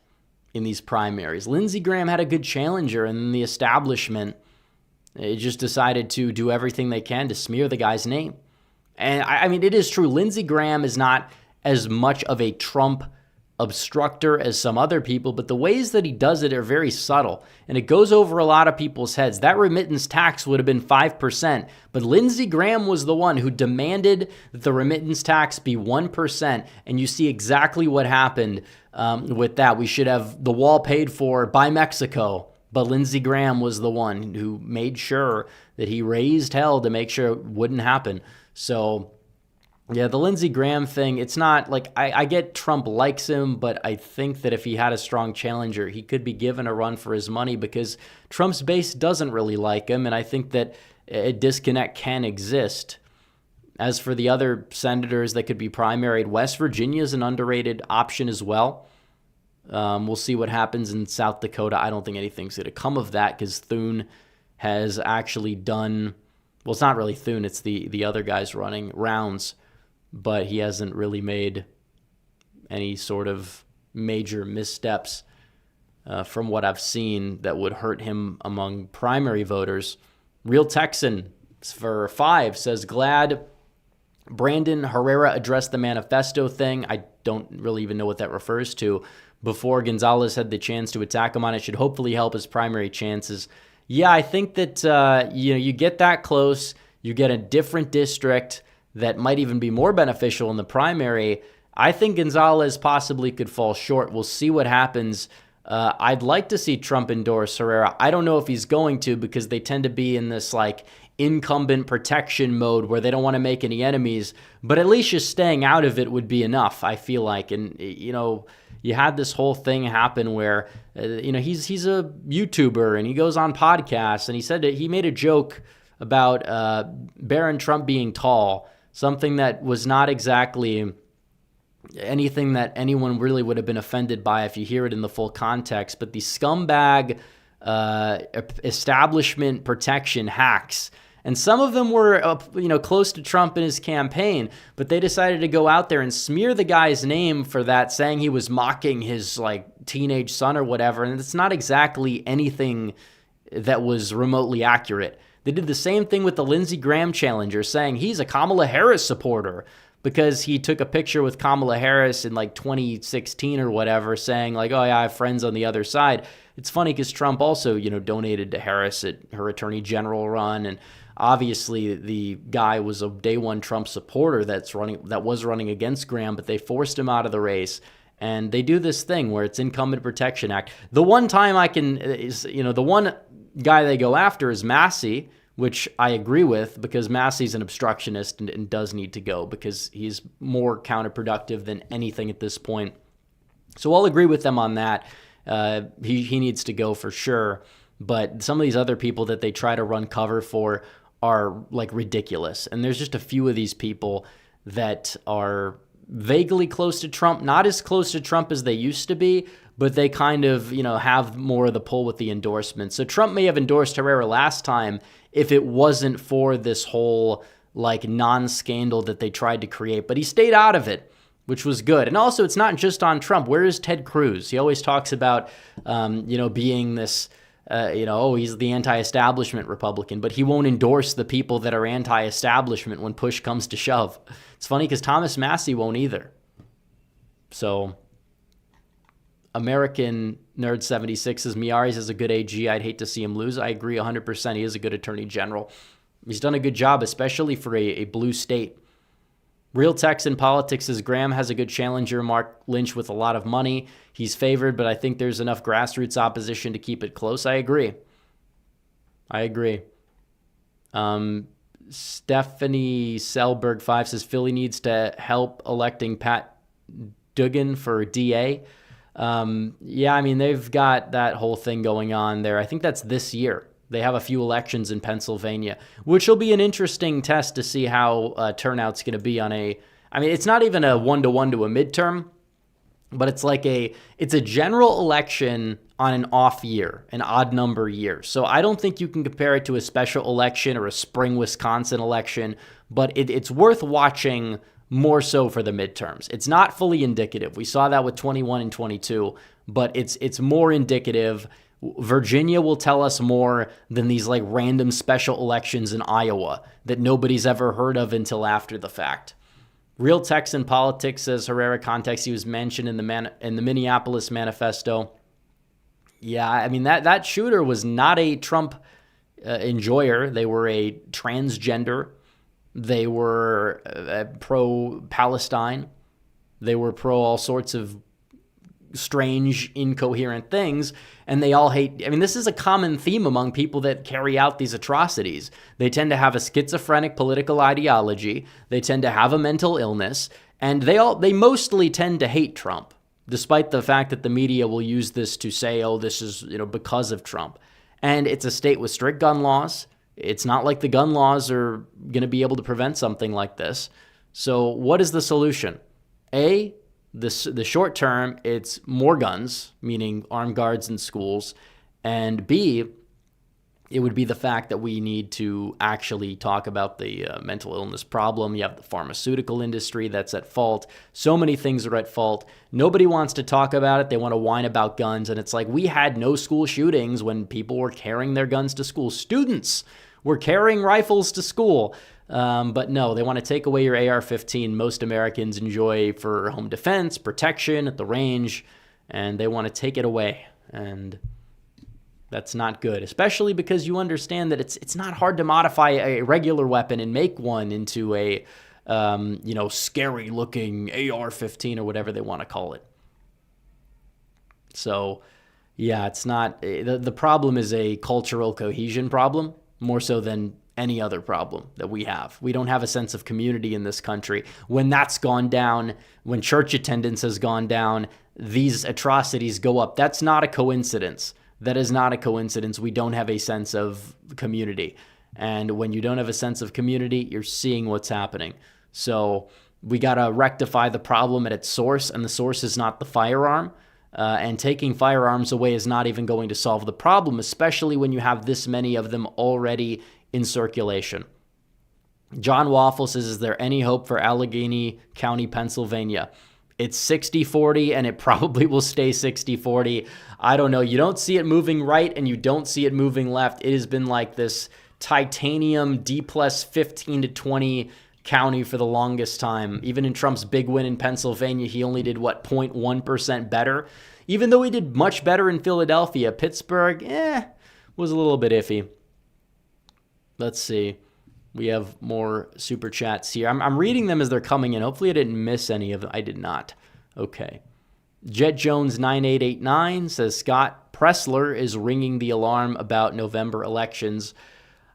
in these primaries. Lindsey Graham had a good challenger, and then the establishment just decided to do everything they can to smear the guy's name. And I mean, it is true. Lindsey Graham is not as much of a Trump obstructor as some other people, but the ways that he does it are very subtle, and it goes over a lot of people's heads. That remittance tax would have been 5%, but Lindsey Graham was the one who demanded that the remittance tax be 1%, and you see exactly what happened with that. We should have the wall paid for by Mexico, but Lindsey Graham was the one who made sure that he raised hell to make sure it wouldn't happen. So yeah, the Lindsey Graham thing, it's not like I get Trump likes him, but I think that if he had a strong challenger, he could be given a run for his money because Trump's base doesn't really like him, and I think that a disconnect can exist. As for the other senators that could be primaried, West Virginia is an underrated option as well. We'll see what happens in South Dakota. I don't think anything's going to come of that because Thune has actually done, well, it's not really Thune, it's the other guys running rounds, but he hasn't really made any sort of major missteps from what I've seen that would hurt him among primary voters. Real Texan for 5 says, glad Brandon Herrera addressed the manifesto thing. I don't really even know what that refers to. Before Gonzalez had the chance to attack him on it, should hopefully help his primary chances. Yeah, I think that you get that close, you get a different district that might even be more beneficial in the primary. I think Gonzalez possibly could fall short. We'll see what happens. I'd like to see Trump endorse Herrera. I don't know if he's going to because they tend to be in this like incumbent protection mode where they don't want to make any enemies, but at least just staying out of it would be enough, I feel like. And, you had this whole thing happen where, he's a YouTuber and he goes on podcasts and he said that he made a joke about Barron Trump being tall, something that was not exactly anything that anyone really would have been offended by if you hear it in the full context. But the scumbag establishment protection hacks. And some of them were, close to Trump in his campaign, but they decided to go out there and smear the guy's name for that, saying he was mocking his teenage son or whatever. And it's not exactly anything that was remotely accurate. They did the same thing with the Lindsey Graham challenger, saying he's a Kamala Harris supporter because he took a picture with Kamala Harris in 2016 or whatever, saying oh yeah, I have friends on the other side. It's funny because Trump also, donated to Harris at her attorney general run, and obviously the guy was a day one Trump supporter that was running against Graham, but they forced him out of the race. And they do this thing where it's Incumbent Protection Act. The one time the one guy they go after is Massey, which I agree with, because Massey's an obstructionist and does need to go because he's more counterproductive than anything at this point. So I'll agree with them on that. He needs to go for sure. But some of these other people that they try to run cover for are ridiculous. And there's just a few of these people that are vaguely close to Trump, not as close to Trump as they used to be, but they kind of, have more of the pull with the endorsement. So Trump may have endorsed Herrera last time if it wasn't for this whole non-scandal that they tried to create, but he stayed out of it, which was good. And also, it's not just on Trump. Where is Ted Cruz? He always talks about, being this, he's the anti-establishment Republican, but he won't endorse the people that are anti-establishment when push comes to shove. It's funny because Thomas Massey won't either. So American Nerd 76 says Miyares is a good AG. I'd hate to see him lose. I agree 100%. He is a good attorney general. He's done a good job, especially for a blue state. Real Texan Politics says Graham has a good challenger, Mark Lynch, with a lot of money. He's favored, but I think there's enough grassroots opposition to keep it close. I agree. Stephanie Selberg 5 says Philly needs to help electing Pat Duggan for DA. They've got that whole thing going on there. I think that's this year. They have a few elections in Pennsylvania, which will be an interesting test to see how turnout's going to be on it's not even a 1-to-1 to a midterm, but it's it's a general election on an off year, an odd number year. So I don't think you can compare it to a special election or a spring Wisconsin election, but it's worth watching more so for the midterms. It's not fully indicative. We saw that with 21 and 22, but it's more indicative. Virginia will tell us more than these random special elections in Iowa that nobody's ever heard of until after the fact. Real Texan Politics says Herrera context, he was mentioned in the Minneapolis manifesto. Yeah, that shooter was not a Trump enjoyer. They were a transgender. They were pro-Palestine. They were pro all sorts of strange, incoherent things, and they all hate. This is a common theme among people that carry out these atrocities. They tend to have a schizophrenic political ideology. They tend to have a mental illness, and they mostly tend to hate Trump, despite the fact that the media will use this to say, oh, this is, because of Trump. And it's a state with strict gun laws. It's not like the gun laws are going to be able to prevent something like this. So what is the solution? The short term, it's more guns, meaning armed guards in schools. And B, it would be the fact that we need to actually talk about the mental illness problem. You have the pharmaceutical industry that's at fault. So many things are at fault. Nobody wants to talk about it. They want to whine about guns. And it's we had no school shootings when people were carrying their guns to school. Students were carrying rifles to school. But no, they want to take away your AR-15 most Americans enjoy for home defense, protection at the range, and they want to take it away. And that's not good, especially because you understand that it's not hard to modify a regular weapon and make one into a scary looking AR-15 or whatever they want to call it. So yeah, it's not the problem is a cultural cohesion problem more so than any other problem that we have. We don't have a sense of community in this country. When that's gone down, when church attendance has gone down, these atrocities go up. That's not a coincidence. That is not a coincidence. We don't have a sense of community. And when you don't have a sense of community, you're seeing what's happening. So we got to rectify the problem at its source, and the source is not the firearm. And taking firearms away is not even going to solve the problem, especially when you have this many of them already in circulation. John Waffle says, is there any hope for Allegheny County, Pennsylvania? It's 60-40, and it probably will stay 60-40. I don't know. You don't see it moving right, and you don't see it moving left. It has been like this titanium D plus 15-20 county for the longest time. Even in Trump's big win in Pennsylvania, he only did, 0.1% better? Even though he did much better in Philadelphia. Pittsburgh, was a little bit iffy. Let's see. We have more super chats here. I'm reading them as they're coming in. Hopefully I didn't miss any of them. I did not. Okay. Jet Jones 9889 says, Scott Pressler is ringing the alarm about November elections.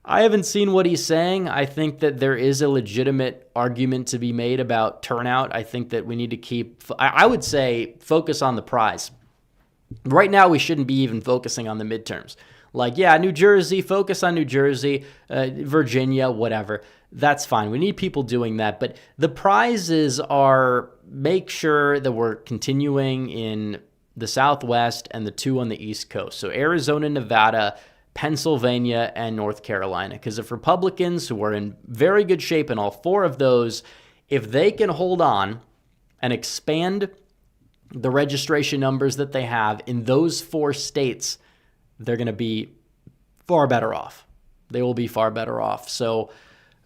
I haven't seen what he's saying. I think that there is a legitimate argument to be made about turnout. I think that we need to keep, I would say, focus on the prize. Right now, we shouldn't be even focusing on the midterms. Like, yeah, New Jersey, focus on New Jersey, Virginia, whatever. That's fine. We need people doing that. But the prizes are make sure that we're continuing in the Southwest and the 2 on the East Coast. So Arizona, Nevada, Pennsylvania, and North Carolina. Because if Republicans, who are in very good shape in all 4 of those, if they can hold on and expand the registration numbers that they have in those 4 states, they're going to be far better off. They will be far better off. So,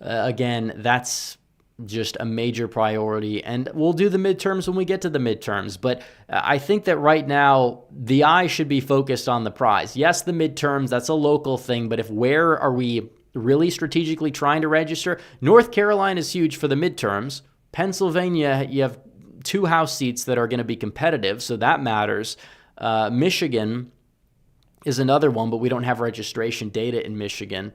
again, that's just a major priority. And we'll do the midterms when we get to the midterms. But I think that right now, the eye should be focused on the prize. Yes, the midterms, that's a local thing. But where are we really strategically trying to register? North Carolina is huge for the midterms. Pennsylvania, you have 2 House seats that are going to be competitive, so that matters. Michigan is another one, but we don't have registration data in Michigan.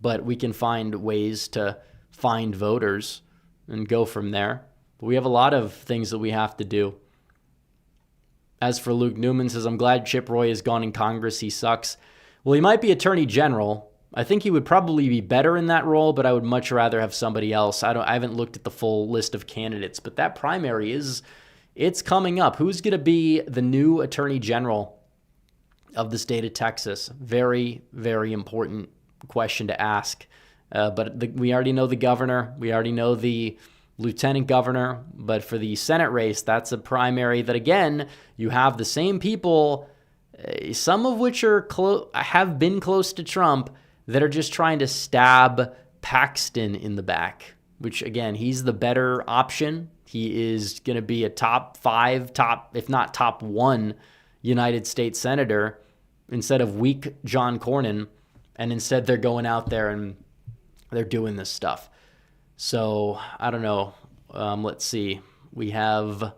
But we can find ways to find voters and go from there. But we have a lot of things that we have to do. As for Luke Newman says, I'm glad Chip Roy is gone in Congress. He sucks. Well, he might be Attorney General. I think he would probably be better in that role, but I would much rather have somebody else. I haven't looked at the full list of candidates, but that primary it's coming up. Who's going to be the new Attorney General of the state of Texas? Very, very important question to ask. But we already know the governor. We already know the lieutenant governor. But for the Senate race, that's a primary that, again, you have the same people, some of which have been close to Trump, that are just trying to stab Paxton in the back, which, again, he's the better option. He is going to be a top 5, if not top 1 United States senator instead of weak John Cornyn. And instead they're going out there and they're doing this stuff. So I don't know. Let's see. We have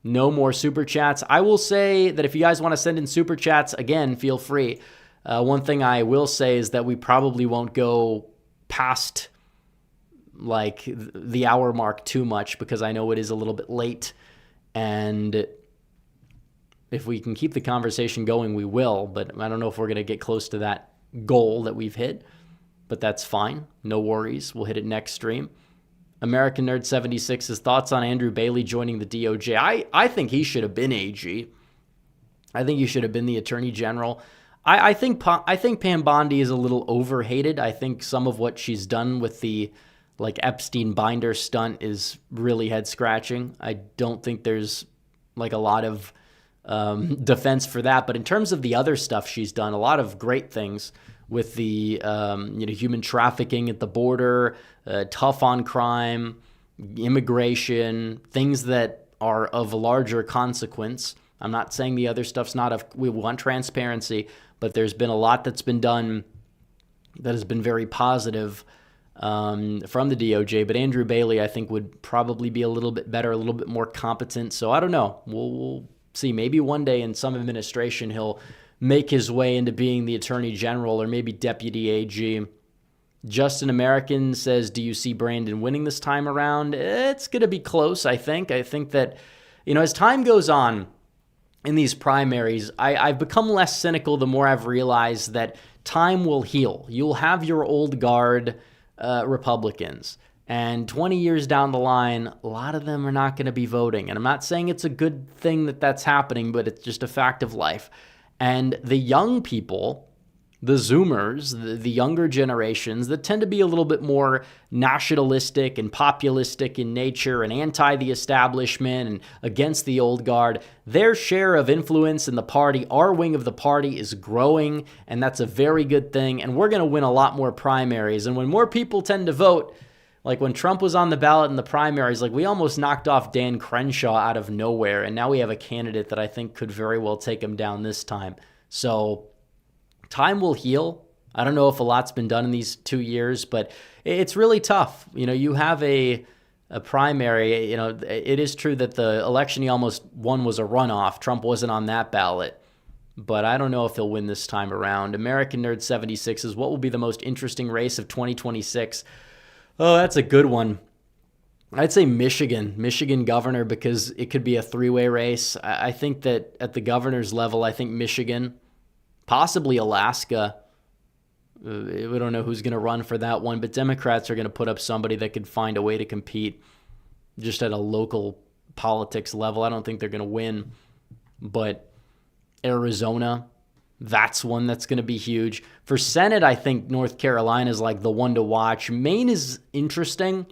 no more super chats. I will say that if you guys want to send in super chats, again, feel free. One thing I will say is that we probably won't go past like the hour mark too much, because I know it is a little bit late. And if we can keep the conversation going, we will. But I don't know if we're going to get close to that goal that we've hit. But that's fine. No worries. We'll hit it next stream. American Nerd 76's thoughts on Andrew Bailey joining the DOJ. I think he should have been AG. I think he should have been the Attorney General. I think Pam Bondi is a little overhated. I think some of what she's done with the Epstein binder stunt is really head scratching. I don't think there's a lot of defense for that. But in terms of the other stuff she's done, a lot of great things with the human trafficking at the border, tough on crime, immigration, things that are of a larger consequence. I'm not saying the other stuff's not we want transparency, but there's been a lot that's been done that has been very positive from the DOJ. But Andrew Bailey, I think, would probably be a little bit better, a little bit more competent. So I don't know. We'll see. Maybe one day in some administration he'll make his way into being the Attorney General or maybe Deputy AG. Justin American says, do you see Brandon winning this time around? It's going to be close, I think. I think that, as time goes on in these primaries, I've become less cynical the more I've realized that time will heal. You'll have your old guard Republicans. And 20 years down the line, a lot of them are not going to be voting. And I'm not saying it's a good thing that that's happening, but it's just a fact of life. And the young people, the Zoomers, the younger generations that tend to be a little bit more nationalistic and populistic in nature and anti the establishment and against the old guard, their share of influence in the party, our wing of the party, is growing, and that's a very good thing. And we're going to win a lot more primaries. And when more people tend to vote, like when Trump was on the ballot in the primaries, like we almost knocked off Dan Crenshaw out of nowhere, and now we have a candidate that I think could very well take him down this time. So time will heal. I don't know if a lot's been done in these 2 years, but it's really tough. You know, you have a primary. You know, it is true that the election he almost won was a runoff. Trump wasn't on that ballot, but I don't know if he'll win this time around. American Nerd 76 is what will be the most interesting race of 2026. Oh, that's a good one. I'd say Michigan governor, because it could be a three-way race. I think that at the governor's level, I think Michigan, possibly Alaska. We don't know who's going to run for that one, but Democrats are going to put up somebody that could find a way to compete just at a local politics level. I don't think they're going to win, but Arizona, that's one that's going to be huge. For Senate, I think North Carolina is like the one to watch. Maine is interesting.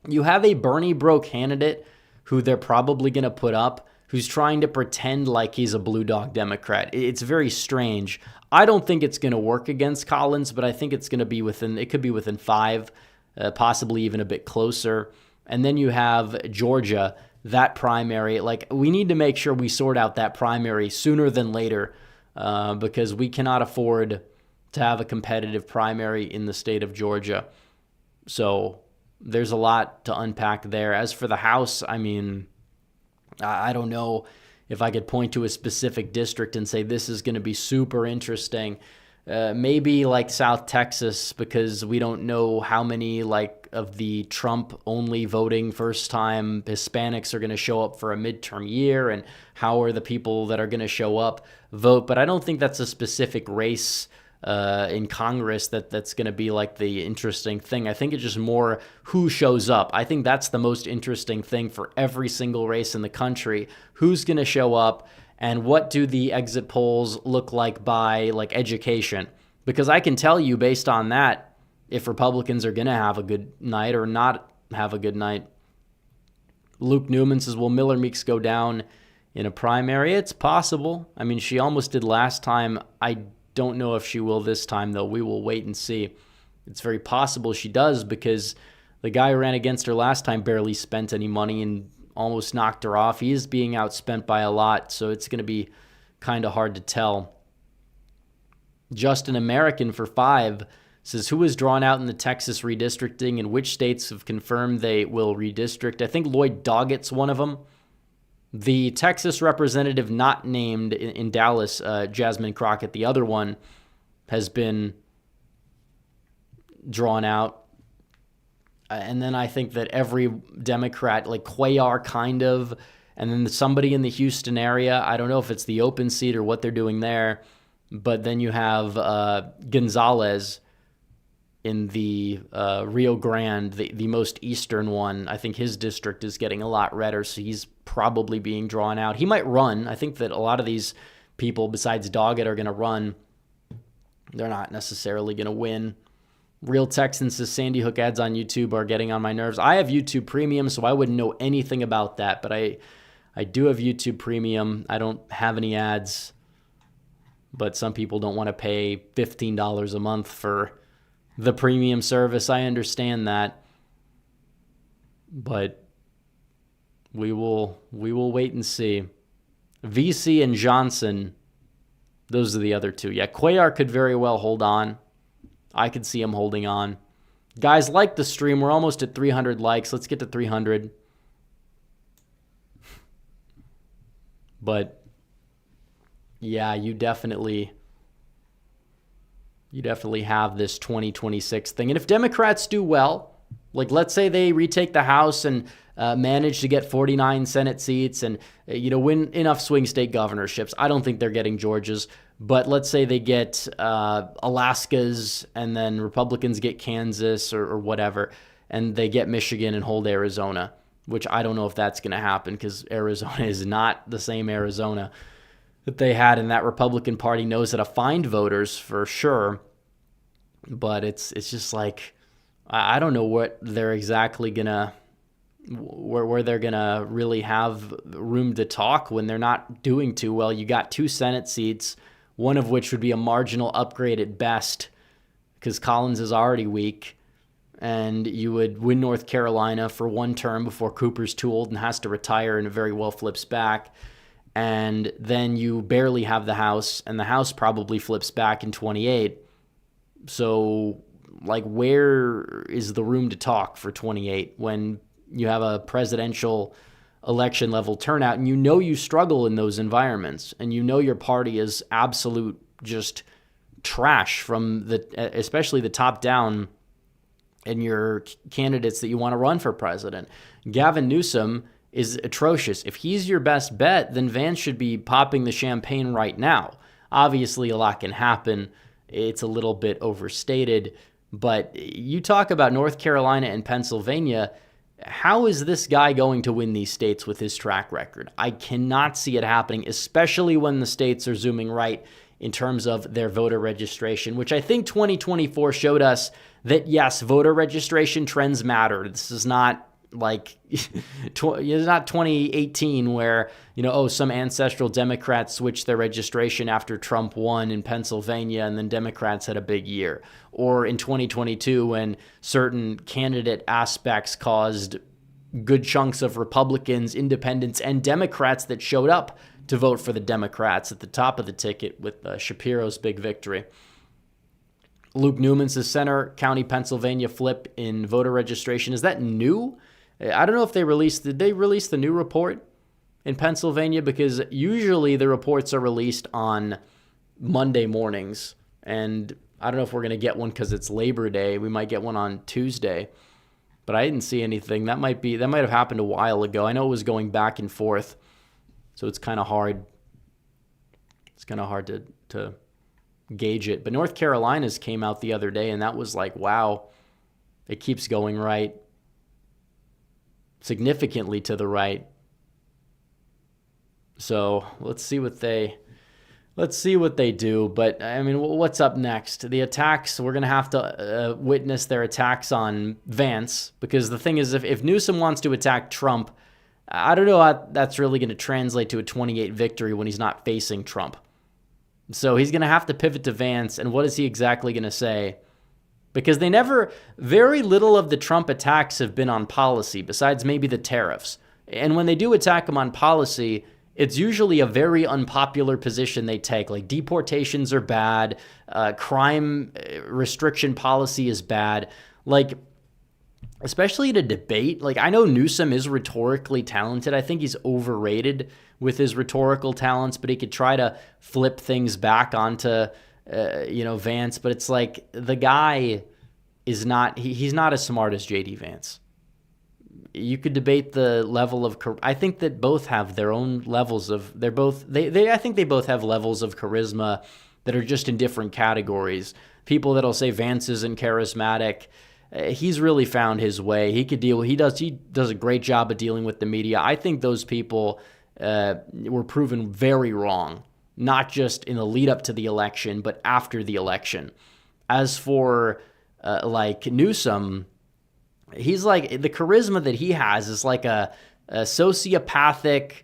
You have a Bernie bro candidate who they're probably going to put up, who's trying to pretend like he's a blue dog Democrat. It's very strange. I don't think it's going to work against Collins, but I think it's going to be it could be within 5, possibly even a bit closer. And then you have Georgia, that primary. Like, we need to make sure we sort out that primary sooner than later, because we cannot afford to have a competitive primary in the state of Georgia. So there's a lot to unpack there. As for the House, I mean, I don't know if I could point to a specific district and say this is going to be super interesting. Maybe like South Texas, because we don't know how many like of the Trump-only voting first-time Hispanics are going to show up for a midterm year, and how are the people that are going to show up vote. But I don't think that's a specific race in Congress that's going to be like the interesting thing. I think it's just more who shows up. I think that's the most interesting thing for every single race in the country. Who's going to show up, and what do the exit polls look like by like education? Because I can tell you based on that if Republicans are going to have a good night or not have a good night. Luke Newman says, will Miller Meeks go down in a primary? It's possible. I mean, she almost did last time. I don't know if she will this time, though. We will wait and see. It's very possible she does, because the guy who ran against her last time barely spent any money and almost knocked her off. He is being outspent by a lot, so it's going to be kind of hard to tell. Justin American for 5 says, who is drawn out in the Texas redistricting and which states have confirmed they will redistrict? I think Lloyd Doggett's one of them. The Texas representative not named in Dallas, Jasmine Crockett, the other one, has been drawn out. And then I think that every Democrat, like Cuellar kind of, and then somebody in the Houston area, I don't know if it's the open seat or what they're doing there, but then you have Gonzalez in the Rio Grande, the most eastern one. I think his district is getting a lot redder, so he's probably being drawn out. He might run. I think that a lot of these people, besides Doggett, are going to run. They're not necessarily going to win. Real Texans says, Sandy Hook ads on YouTube are getting on my nerves. I have YouTube Premium, so I wouldn't know anything about that, but I do have YouTube Premium. I don't have any ads, but some people don't want to pay $15 a month for the premium service. I understand that, but we will wait and see. VC and Johnson, those are the other two. Yeah, Cuellar could very well hold on. I could see him holding on. Guys, like the stream. We're almost at 300 likes. Let's get to 300. But yeah, you definitely have this 2026 thing. And if Democrats do well, like let's say they retake the House and manage to get 49 Senate seats and win enough swing state governorships. I don't think they're getting Georgia's, but let's say they get Alaska's, and then Republicans get Kansas or whatever. and they get Michigan and hold Arizona, which I don't know if that's going to happen because Arizona is not the same Arizona that they had, and that Republican Party knows how to find voters for sure. But it's just like, I don't know what they're exactly gonna, where they're gonna really have room to talk when they're not doing too well. You got 2 Senate seats, one of which would be a marginal upgrade at best because Collins is already weak, and you would win North Carolina for 1 term before Cooper's too old and has to retire and very well flips back. And then you barely have the House, and the House probably flips back in 28. So, like, where is the room to talk for 28 when you have a presidential election level turnout and you struggle in those environments and your party is absolute just trash from especially the top down and your candidates that you want to run for president. Gavin Newsom is atrocious. If he's your best bet, then Vance should be popping the champagne right now. Obviously, a lot can happen. It's a little bit overstated, but you talk about North Carolina and Pennsylvania. How is this guy going to win these states with his track record? I cannot see it happening, especially when the states are zooming right in terms of their voter registration, which I think 2024 showed us that, yes, voter registration trends matter. This is not like it's not 2018 where, some ancestral Democrats switched their registration after Trump won in Pennsylvania and then Democrats had a big year. Or in 2022 when certain candidate aspects caused good chunks of Republicans, independents, and Democrats that showed up to vote for the Democrats at the top of the ticket with Shapiro's big victory. Luke Newman's the Center County, Pennsylvania flip in voter registration. Is that new? I don't know if did they release the new report in Pennsylvania? Because usually the reports are released on Monday mornings. And I don't know if we're going to get one because it's Labor Day. We might get one on Tuesday. But I didn't see anything. That might have happened a while ago. I know it was going back and forth. So it's kind of hard. It's kind of hard to gauge it. But North Carolina's came out the other day, and that was like, wow, it keeps going right. Significantly to the right. So let's see what they do. But I mean, what's up next? The attacks, we're going to have to witness their attacks on Vance, because the thing is, if Newsom wants to attack Trump, I don't know how that's really going to translate to a 28 victory when he's not facing Trump. So he's going to have to pivot to Vance, and what is he exactly going to say? Because very little of the Trump attacks have been on policy, besides maybe the tariffs. And when they do attack him on policy, it's usually a very unpopular position they take. Like, deportations are bad, crime restriction policy is bad. Like, especially in a debate, like, I know Newsom is rhetorically talented. I think he's overrated with his rhetorical talents, but he could try to flip things back onto Vance, but it's like the guy is not, he's not as smart as JD Vance. You could debate the level of, I think that both have their own levels of, I think they both have levels of charisma that are just in different categories. People that'll say Vance isn't charismatic. He's really found his way. He does a great job of dealing with the media. I think those people were proven very wrong. Not just in the lead up to the election, but after the election. As for Newsom, he's like, the charisma that he has is like a sociopathic,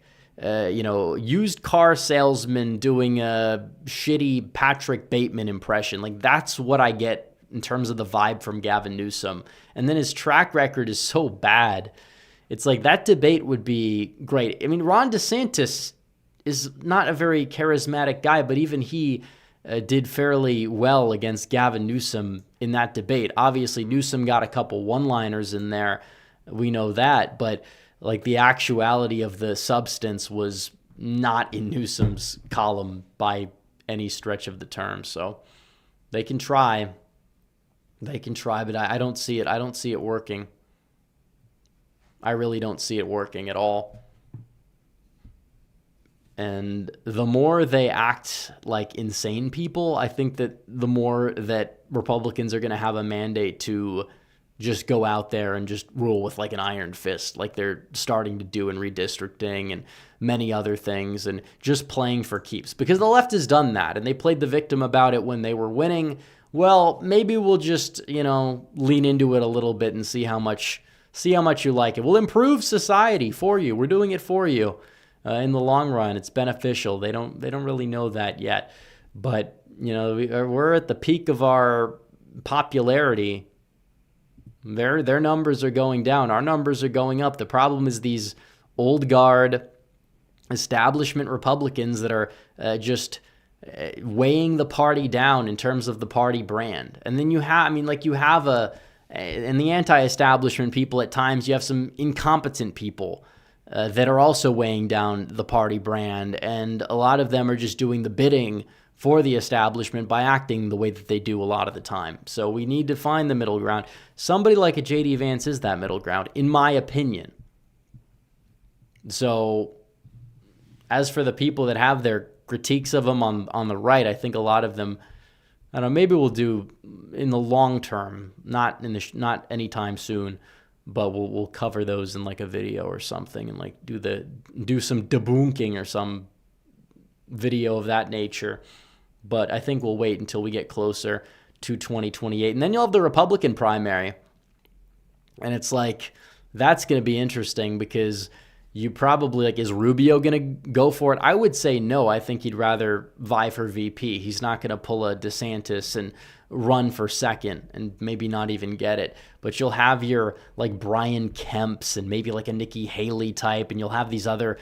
used car salesman doing a shitty Patrick Bateman impression. Like, that's what I get in terms of the vibe from Gavin Newsom. And then his track record is so bad. It's like that debate would be great. I mean, Ron DeSantis is not a very charismatic guy, but even he did fairly well against Gavin Newsom in that debate. Obviously, Newsom got a couple one-liners in there. We know that, but like the actuality of the substance was not in Newsom's column by any stretch of the term. So they can try. But I don't see it. I don't see it working. I really don't see it working at all. And the more they act like insane people, I think that the more that Republicans are going to have a mandate to just go out there and just rule with like an iron fist, like they're starting to do in redistricting and many other things, and just playing for keeps. Because the left has done that, and they played the victim about it when they were winning. Well, maybe we'll just, lean into it a little bit and see how much you like it. We'll improve society for you. We're doing it for you. In the long run, it's beneficial. They don't really know that yet. But, we're at the peak of our popularity. Their numbers are going down. Our numbers are going up. The problem is these old guard establishment Republicans that are just weighing the party down in terms of the party brand. And then you have and the anti-establishment people, at times you have some incompetent people that are also weighing down the party brand. And a lot of them are just doing the bidding for the establishment by acting the way that they do a lot of the time. So we need to find the middle ground. Somebody like a J.D. Vance is that middle ground, in my opinion. So as for the people that have their critiques of him on the right, I think a lot of them, I don't know, maybe we'll do in the long term, not anytime soon, but we'll cover those in like a video or something, and like do some debunking or some video of that nature. But I think we'll wait until we get closer to 2028. And then you'll have the Republican primary. And it's like, that's going to be interesting, because you probably, is Rubio going to go for it? I would say no. I think he'd rather vie for VP. He's not going to pull a DeSantis and run for second and maybe not even get it. But you'll have your Brian Kemps and maybe a Nikki Haley type, and you'll have these other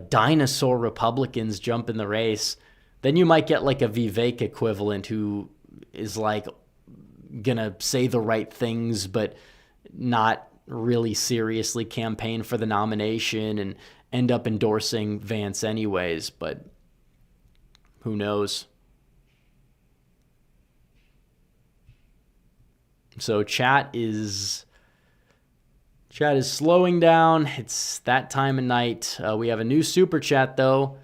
dinosaur Republicans jump in the race. Then you might get a Vivek equivalent who is gonna say the right things but not really seriously campaign for the nomination and end up endorsing Vance anyways. But who knows? So chat is slowing down. It's that time of night. We have a new super chat though.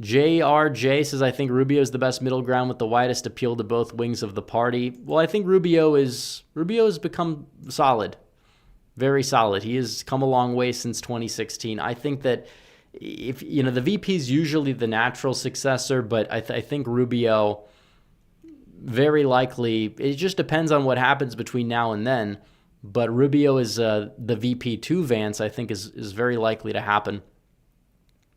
JRJ says, I think Rubio is the best middle ground with the widest appeal to both wings of the party. Well, I think Rubio has become solid, very solid. He has come a long way since 2016. I think that if the VP is usually the natural successor, but I think Rubio very likely, it just depends on what happens between now and then. But Rubio is the VP to Vance, I think is very likely to happen.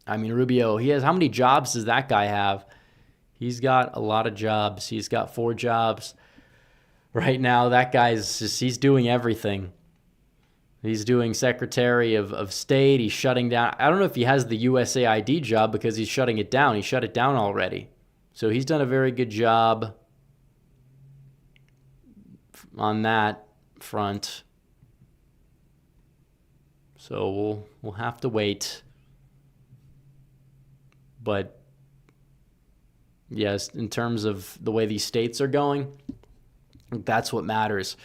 I mean, Rubio, how many jobs does that guy have? He's got a lot of jobs. He's got 4 jobs right now. That he's doing everything. He's doing Secretary of State. He's shutting down. I don't know if he has the USAID job because he's shutting it down. He shut it down already. So he's done a very good job on that front. So we'll have to wait. But yes, in terms of the way these states are going, that's what matters.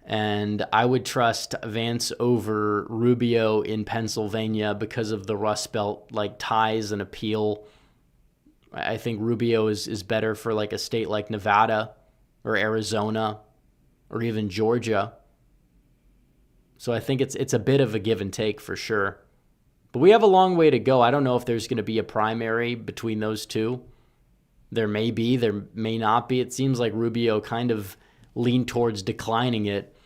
And I would trust Vance over Rubio in Pennsylvania because of the Rust Belt ties and appeal. I think Rubio is better for a state like Nevada or Arizona or even Georgia. So I think it's a bit of a give and take for sure. But we have a long way to go. I don't know if there's going to be a primary between those two. There may be, there may not be. It seems like Rubio kind of leaned towards declining it.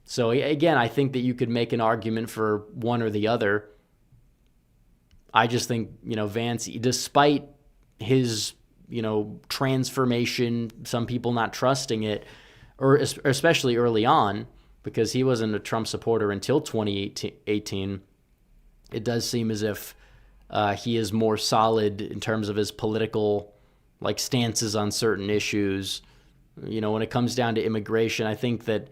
So again, I think that you could make an argument for one or the other. I just think, Vance, despite his, transformation, some people not trusting it, or especially early on, because he wasn't a Trump supporter until 2018, it does seem as if he is more solid in terms of his political stances on certain issues. When it comes down to immigration, I think that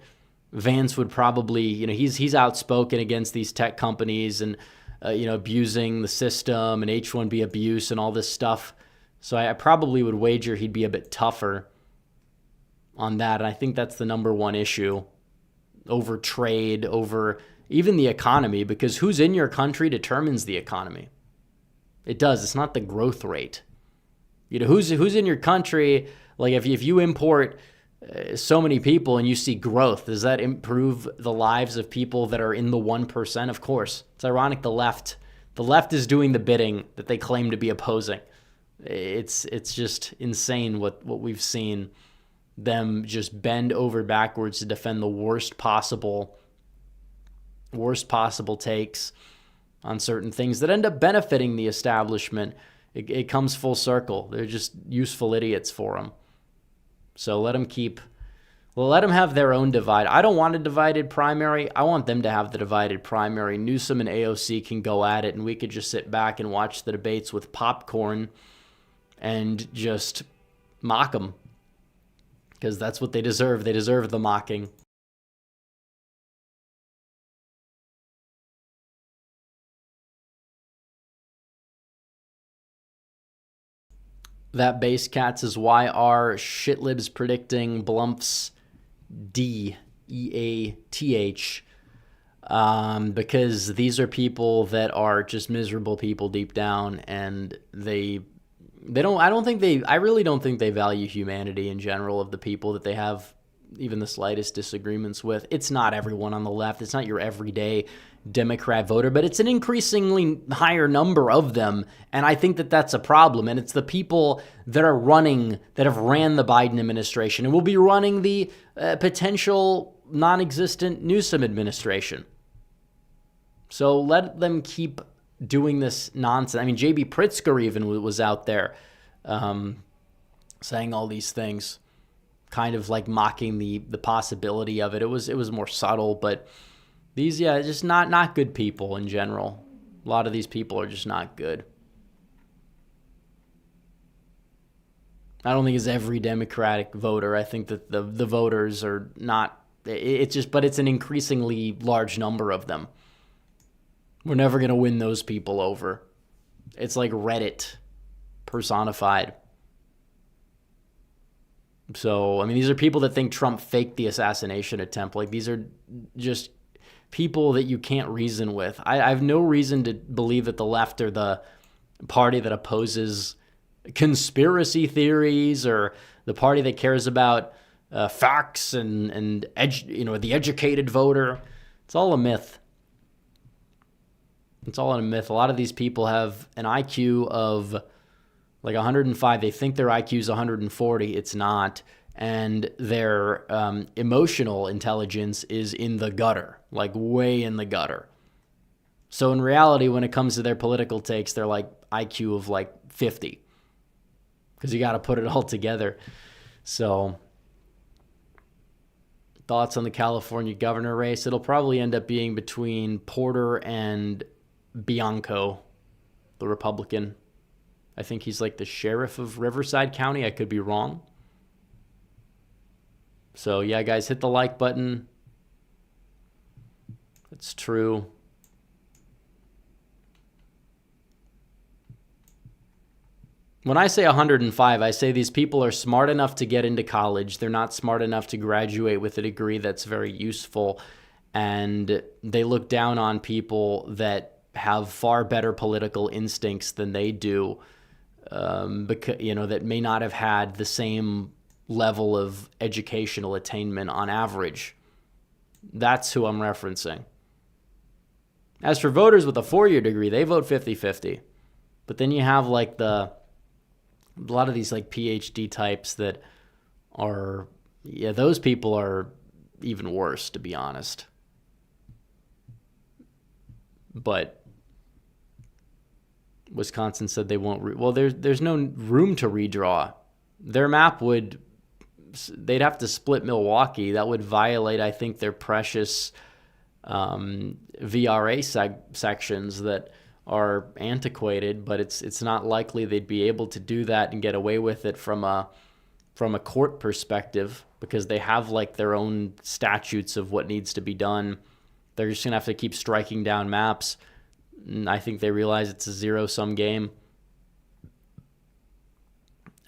Vance would probably, he's outspoken against these tech companies and abusing the system and H-1B abuse and all this stuff. So I probably would wager he'd be a bit tougher on that. And I think that's the number one issue over trade, over even the economy, because who's in your country determines the economy. It does. It's not the growth rate. Who's in your country. If you import so many people and you see growth, does that improve the lives of people that are in the 1%? Of course. It's ironic the left is doing the bidding that they claim to be opposing. It's just insane what we've seen them just bend over backwards to defend the worst possible takes on certain things that end up benefiting the establishment. It comes full circle. They're just useful idiots for them. So let them have their own divide. I don't want a divided primary. I want them to have the divided primary. Newsom and AOC can go at it, and we could just sit back and watch the debates with popcorn and just mock them, because that's what they deserve. They deserve the mocking. That base cats is YR shitlibs predicting Blump's DEATH, because these are people that are just miserable people deep down, and I really don't think they value humanity in general of the people that they have even the slightest disagreements with. It's not everyone on the left. It's not your everyday Democrat voter, but it's an increasingly higher number of them, and I think that that's a problem. And it's the people that are running, that have ran the Biden administration and will be running the potential non-existent Newsom administration. So let them keep doing this nonsense. I mean, J.B. Pritzker even was out there saying all these things, kind of like mocking the possibility of it. It was more subtle, but these, just not good people in general. A lot of these people are just not good. I don't think it's every Democratic voter. I think that the voters are not, but it's an increasingly large number of them. We're never going to win those people over. It's like Reddit personified. So, I mean, these are people that think Trump faked the assassination attempt. Like, these are just people that you can't reason with. I have no reason to believe that the left are the party that opposes conspiracy theories, or the party that cares about facts and the educated voter. It's all a myth. It's all a myth. A lot of these people have an IQ of like 105. They think their IQ is 140. It's not. And their emotional intelligence is in the gutter, like way in the gutter. So in reality, when it comes to their political takes, they're like IQ of like 50, because you got to put it all together. So thoughts on the California governor race? It'll probably end up being between Porter and Bianco, the Republican. I think he's like the sheriff of Riverside County. I could be wrong. So yeah, guys, hit the like button. It's true. When I say 105, I say these people are smart enough to get into college. They're not smart enough to graduate with a degree that's very useful. And they look down on people that have far better political instincts than they do, because, that may not have had the same level of educational attainment on average. That's who I'm referencing. As for voters with a 4-year degree, they vote 50-50. But then you have like a lot of these like PhD types that are, those people are even worse, to be honest. But Wisconsin said they won't. There's no room to redraw. Their map they'd have to split Milwaukee. That would violate, I think, their precious VRA sections that are antiquated. But it's not likely they'd be able to do that and get away with it from a court perspective, because they have like their own statutes of what needs to be done. They're just gonna have to keep striking down maps. And I think they realize it's a zero-sum game.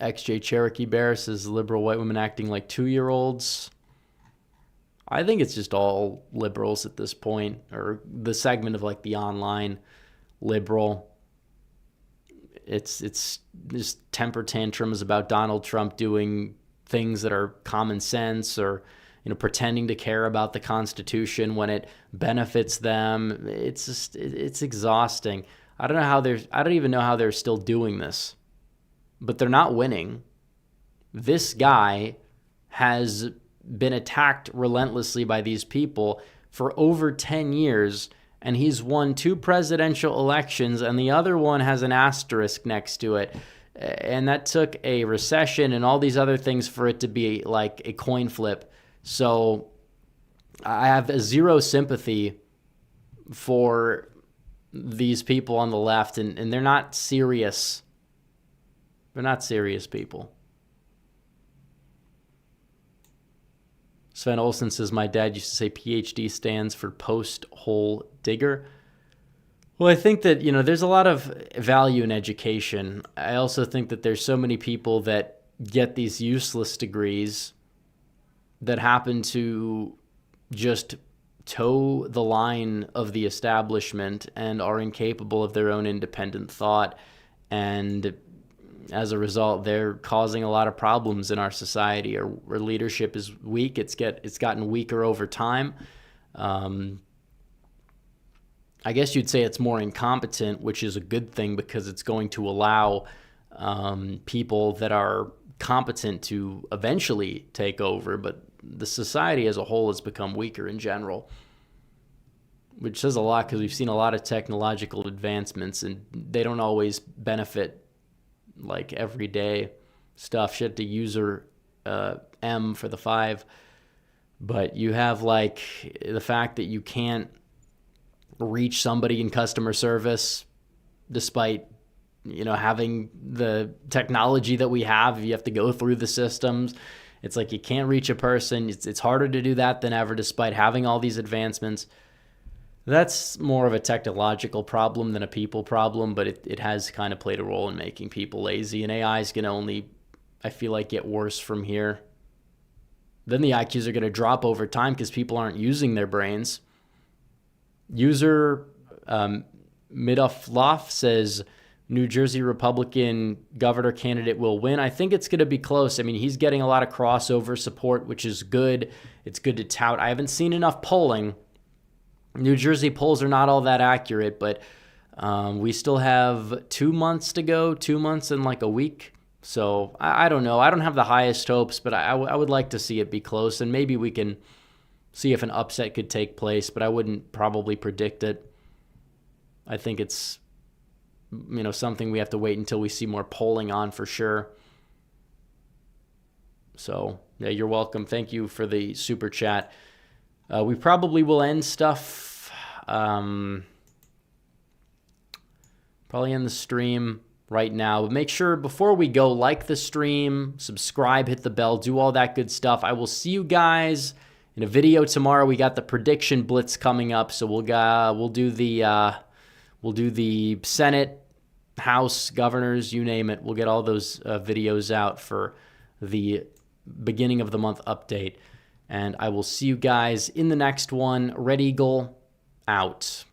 XJ Cherokee Bear says liberal white women acting like 2-year-olds. I think it's just all liberals at this point, or the segment of like the online liberal. It's just temper tantrums about Donald Trump doing things that are common sense, or pretending to care about the Constitution when it benefits them. It's exhausting. I don't even know how they're still doing this, but they're not winning. This guy has been attacked relentlessly by these people for over 10 years, and he's won 2 presidential elections, and the other one has an asterisk next to it. And that took a recession and all these other things for it to be like a coin flip. So I have zero sympathy for these people on the left, and they're not serious. They're not serious people. Sven Olsen says, my dad used to say PhD stands for post-hole digger. Well, I think that, there's a lot of value in education. I also think that there's so many people that get these useless degrees that happen to just toe the line of the establishment and are incapable of their own independent thought. And as a result, they're causing a lot of problems in our society. Our leadership is weak. It's gotten weaker over time. I guess you'd say it's more incompetent, which is a good thing because it's going to allow people that are competent to eventually take over. But the society as a whole has become weaker in general, which says a lot because we've seen a lot of technological advancements and they don't always benefit like everyday stuff. Shit to user M for the 5. But you have like the fact that you can't reach somebody in customer service despite having the technology that we have. You have to go through the systems. It's like you can't reach a person. It's harder to do that than ever despite having all these advancements. That's more of a technological problem than a people problem, but it has kind of played a role in making people lazy, and AI is going to only, I feel like, get worse from here. Then the IQs are going to drop over time because people aren't using their brains. User Midofloff says New Jersey Republican governor candidate will win. I think it's going to be close. I mean, he's getting a lot of crossover support, which is good. It's good to tout. I haven't seen enough polling. New Jersey polls are not all that accurate, but we still have 2 months to go, 2 months and like a week. So I don't know. I don't have the highest hopes, but I would like to see it be close, and maybe we can see if an upset could take place, but I wouldn't probably predict it. I think it's something we have to wait until we see more polling on for sure. So yeah, you're welcome. Thank you for the super chat. We probably will end stuff, probably end the stream right now. But make sure before we go, like the stream, subscribe, hit the bell, do all that good stuff. I will see you guys in a video tomorrow. We got the prediction blitz coming up, so we'll do the Senate, House, governors, you name it. We'll get all those videos out for the beginning of the month update. And I will see you guys in the next one. Red Eagle out.